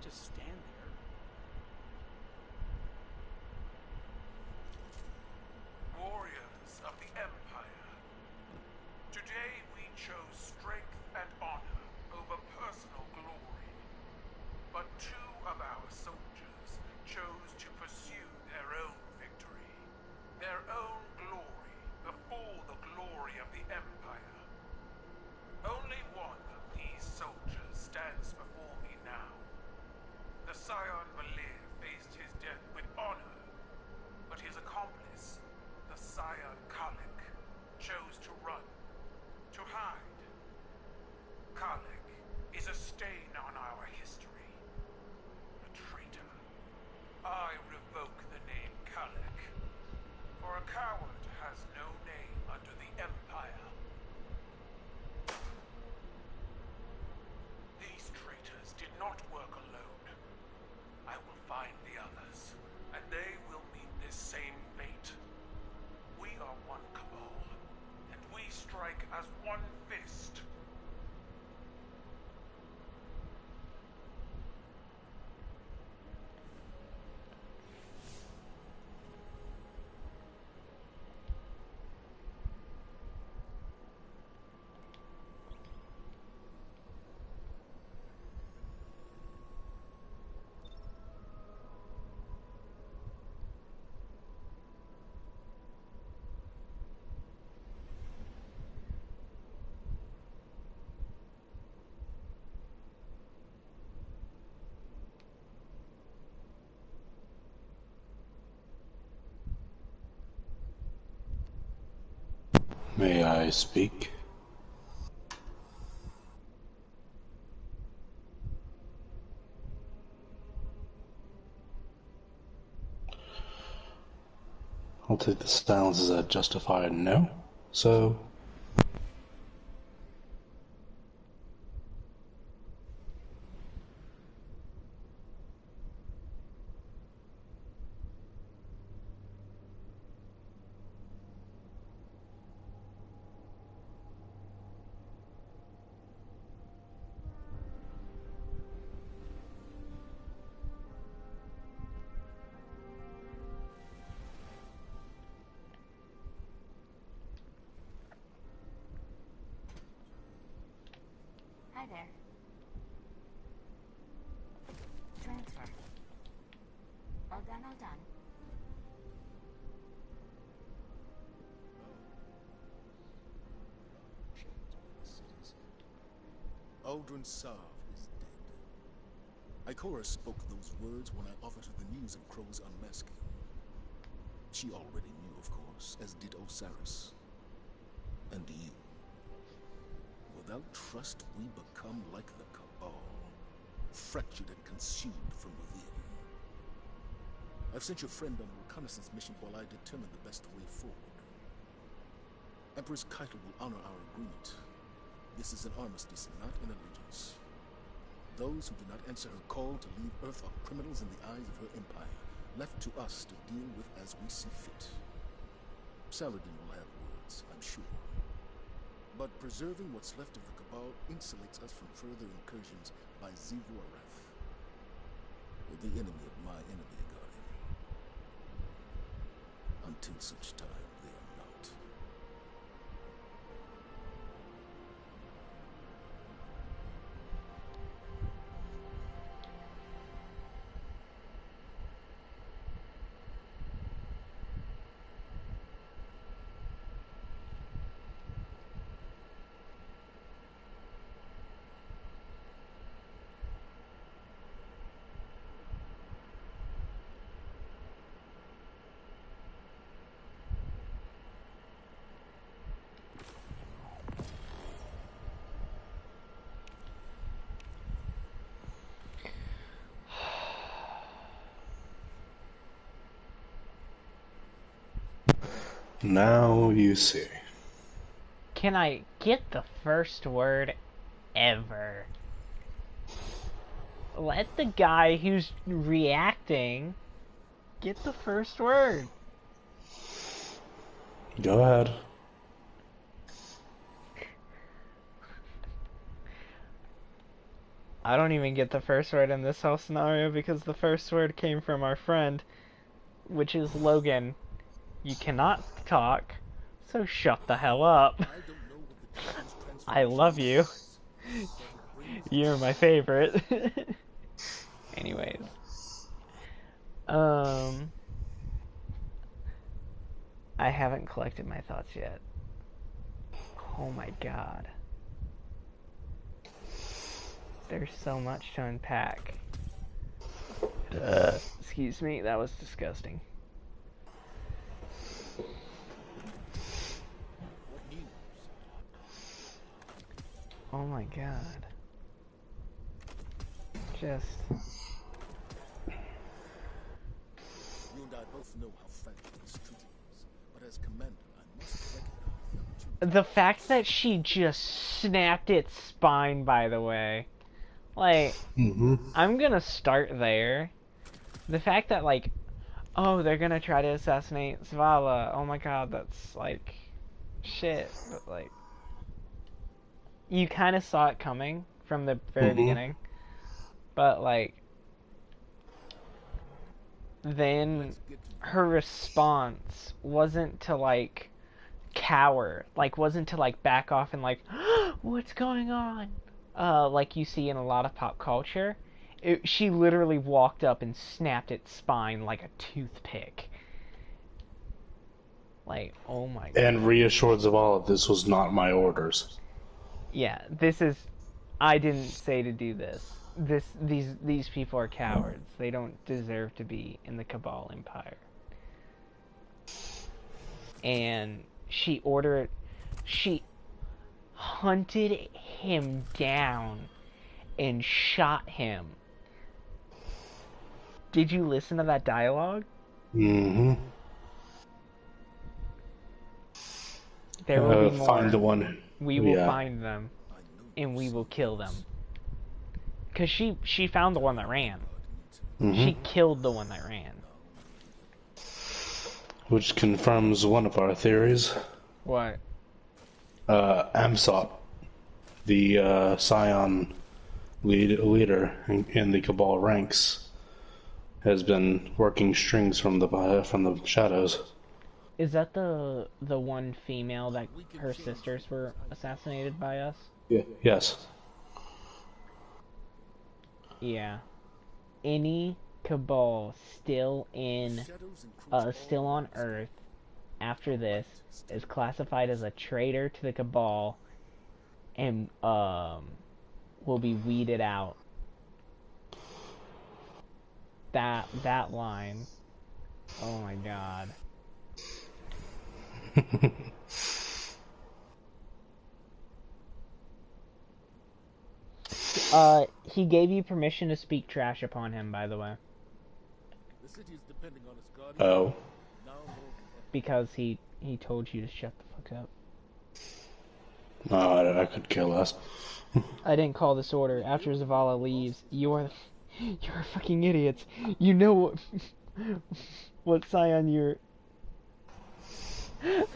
Just stand there. Warriors of the Empire, today we chose strength and honor over personal glory. But 2 of our soldiers chose to pursue their own victory, their own glory before the glory of the Empire. Only one of these soldiers stands before me now. The Scion Valir faced his death with honor, but his accomplice, the Scion Kalik, chose to run, to hide. Kalik is a stain on our history, a traitor. I revoke the name Kalik, for a coward has no name under the Empire. These traitors did not work alone. I will find the others, and they will meet this same fate. We are one cabal, and we strike as one fist. May I speak? I'll take the silence as a justified no. So, Hi there. Transfer. All done, all done. Aldrin Sav is dead. Ikora spoke those words when I offered her the news of Crow's unmasking. She already knew, of course, as did Osiris. And you. Without trust, we become like the Cabal, fractured and consumed from within. I've sent your friend on a reconnaissance mission while I determine the best way forward. Empress Keitel will honor our agreement. This is an armistice, not an allegiance. Those who do not answer her call to leave Earth are criminals in the eyes of her empire, left to us to deal with as we see fit. Saladin will have words, I'm sure. But preserving what's left of the Cabal insulates us from further incursions by Xivu Arath, the enemy of my enemy, Guardian. Until such time, they are not. now you see. Can I get the first word ever? Let the guy who's reacting get the first word. Go ahead. I don't even get the first word in this whole scenario because the first word came from our friend, which is Logan. You cannot talk, so shut the hell up. I love you. You're my favorite. Anyways. I haven't collected my thoughts yet. Oh my god. There's so much to unpack. Excuse me, that was disgusting. Oh my god. Just... You and I both know how fragile this treaty is, but as commander, I must recognize the opportunity. The fact that she just snapped its spine, by the way. Like, I'm gonna start there. The fact that, like, oh, they're gonna try to assassinate Zavala. Oh my god, that's, like, shit. But, like, you kind of saw it coming from the very beginning. But, like, then her response wasn't to, like, cower. Like, wasn't to, like, back off and, like, what's going on? Like you see in a lot of pop culture. She literally walked up and snapped its spine like a toothpick. Like, oh my god. And reassured Zavala this was not my orders. Yeah, this is... I didn't say to do this. These people are cowards. They don't deserve to be in the Cabal Empire. And she ordered... She hunted him down and shot him. Did you listen to that dialogue? Mm-hmm. There will be more. Find the one. We will find them, and we will kill them. Because she found the one that ran. Mm-hmm. She killed the one that ran. Which confirms one of our theories. What? Amsot, the Scion leader in the Cabal ranks, has been working strings from the shadows. Is that the one female that her sisters were assassinated by us? Yeah. Yes. Yeah. Any Cabal still on Earth after this is classified as a traitor to the Cabal and will be weeded out. That line. Oh my god. He gave you permission to speak trash upon him, by the way. Oh. Because he told you to shut the fuck up. No, I could care less. I didn't call this order. After Zavala leaves, you're fucking idiots. You know what Scion you're... I'm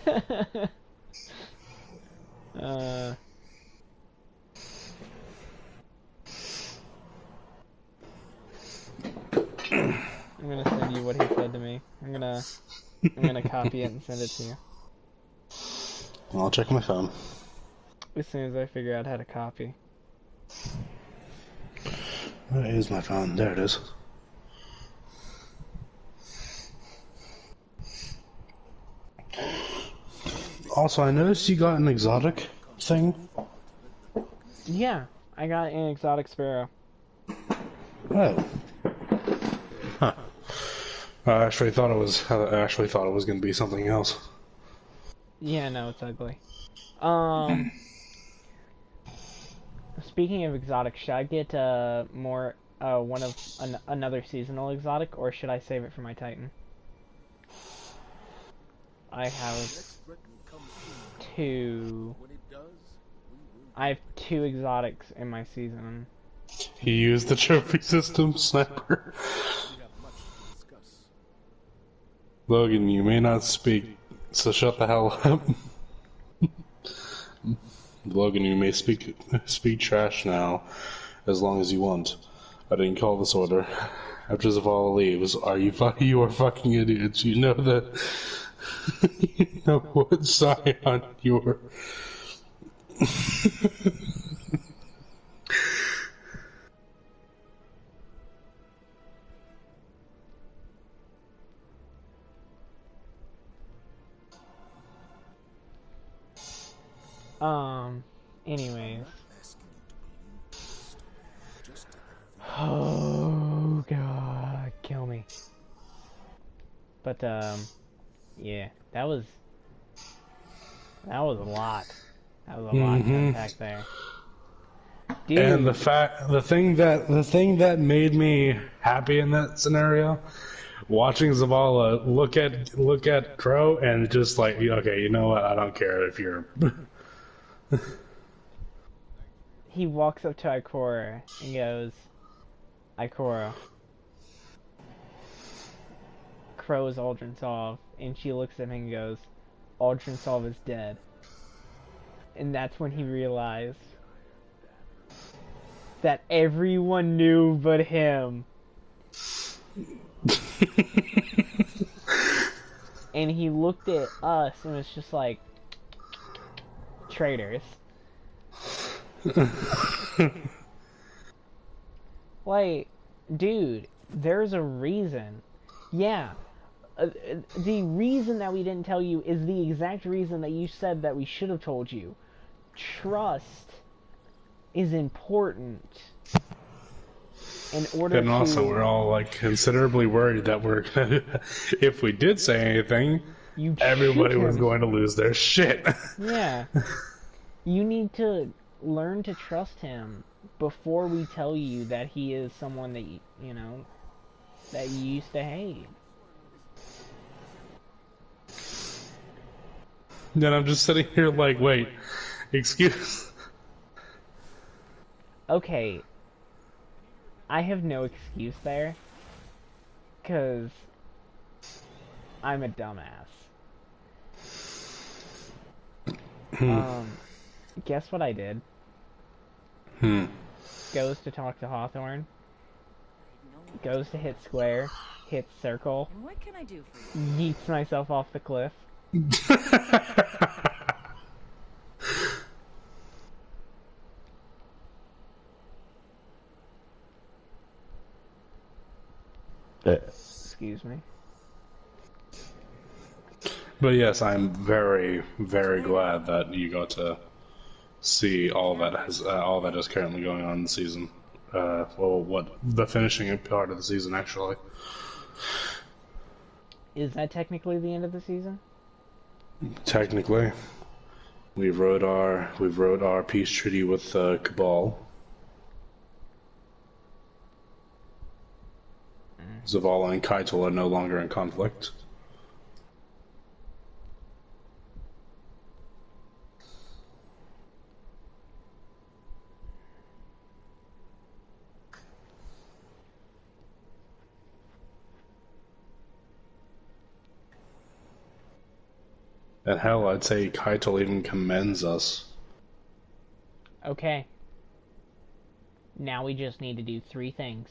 gonna send you what he said to me. I'm gonna copy it and send it to you. I'll check my phone. As soon as I figure out how to copy. Where is my phone? There it is. Also, I noticed you got an exotic thing. Yeah, I got an exotic sparrow. Oh. Huh. I actually thought it was going to be something else. Yeah, no, it's ugly. Speaking of exotic, should I get another seasonal exotic, or should I save it for my Titan? I have two exotics in my season. He used the trophy system sniper. Logan, you may not speak, so shut the hell up. Logan, you may speak trash now, as long as you want. I didn't call this order. After Zavala leaves, you are fucking idiots. You know that. You know what Scion you're. Anyways. Oh god, kill me. But, yeah, that was a lot. That was a lot to unpack there. Dude. And the thing that made me happy in that scenario, watching Zavala look at Crow and just like, okay, you know what? I don't care if you're. He walks up to Ikora and goes, Ikora, Crow is Aldrin Sov, and she looks at him and goes, Aldrin Sov is dead. And that's when he realized that everyone knew but him. And he looked at us and was just like, traitors. Like, dude, there's a reason. Yeah. The reason that we didn't tell you is the exact reason that you said that we should have told you. Trust is important. In order also, we're all like considerably worried that we're gonna, if we did say anything, You Everybody shoot was him. going to lose their shit. Yeah. You need to learn to trust him before we tell you that he is someone that you know, that you used to hate. Then I'm just sitting here like, wait, excuse. Okay. I have no excuse there. 'Cause I'm a dumbass. Guess what I did? Goes to talk to Hawthorne. Goes to hit square. Hits circle. And what can I do for you? Yeets myself off the cliff. Excuse me. But yes, I'm very, very glad that you got to see all that is currently going on in the season. Well, what the finishing part of the season actually. Is that technically the end of the season? Technically, we wrote our peace treaty with Cabal. Zavala and Keitel are no longer in conflict. And hell, I'd say Keitel even commends us. Okay. Now we just need to do 3 things.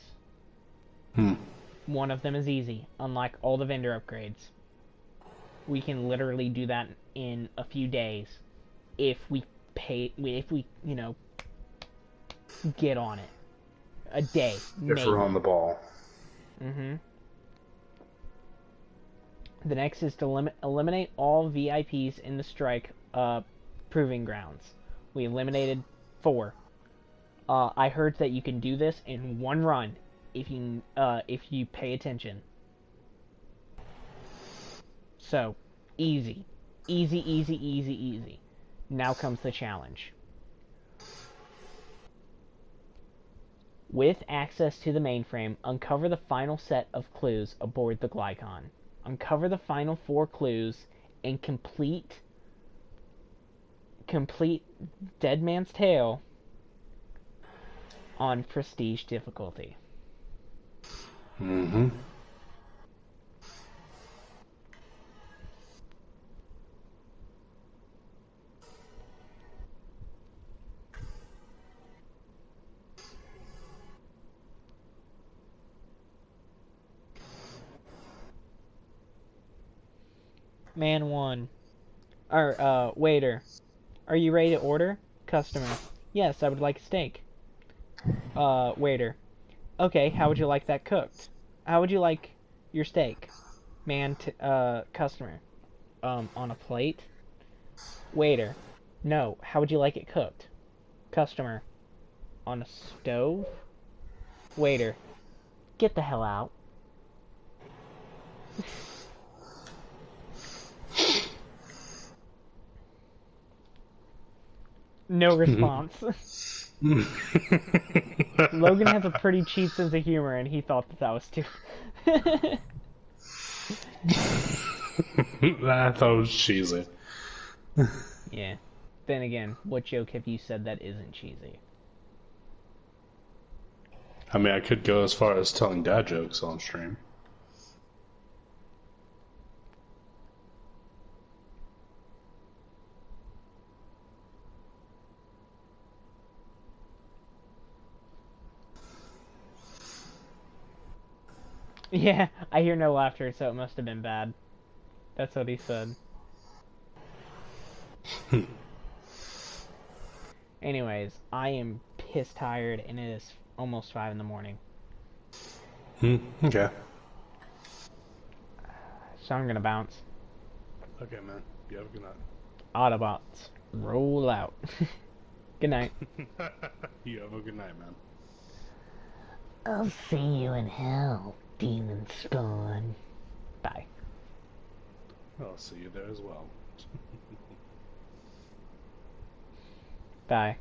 One of them is easy, unlike all the vendor upgrades. We can literally do that in a few days if we, you know, get on it. A day, maybe. If we're on the ball. The next is to eliminate all VIPs in the strike proving grounds. We eliminated 4. I heard that you can do this in 1 run if you pay attention. So, easy. Easy, easy, easy, easy. Now comes the challenge. With access to the mainframe, uncover the final set of clues aboard the Glykon. Uncover the final 4 clues and complete Dead Man's Tale on prestige difficulty. Man 1. Waiter. Are you ready to order? Customer. Yes, I would like a steak. Waiter. Okay, how would you like that cooked? How would you like your steak? Customer. On a plate? Waiter. No, how would you like it cooked? Customer. On a stove? Waiter. Get the hell out. No response. Logan has a pretty cheap sense of humor, and he thought that was too... I thought it was cheesy. Yeah. Then again, what joke have you said that isn't cheesy? I mean, I could go as far as telling dad jokes on stream. Yeah, I hear no laughter, so it must have been bad. That's what he said. Anyways, I am piss tired, and it is almost 5 in the morning. Okay. So I'm gonna bounce. Okay, man. You have a good night. Autobots, roll out. Good night. You have a good night, man. I'll see you in hell, demon spawn. Bye. I'll see you there as well. Bye.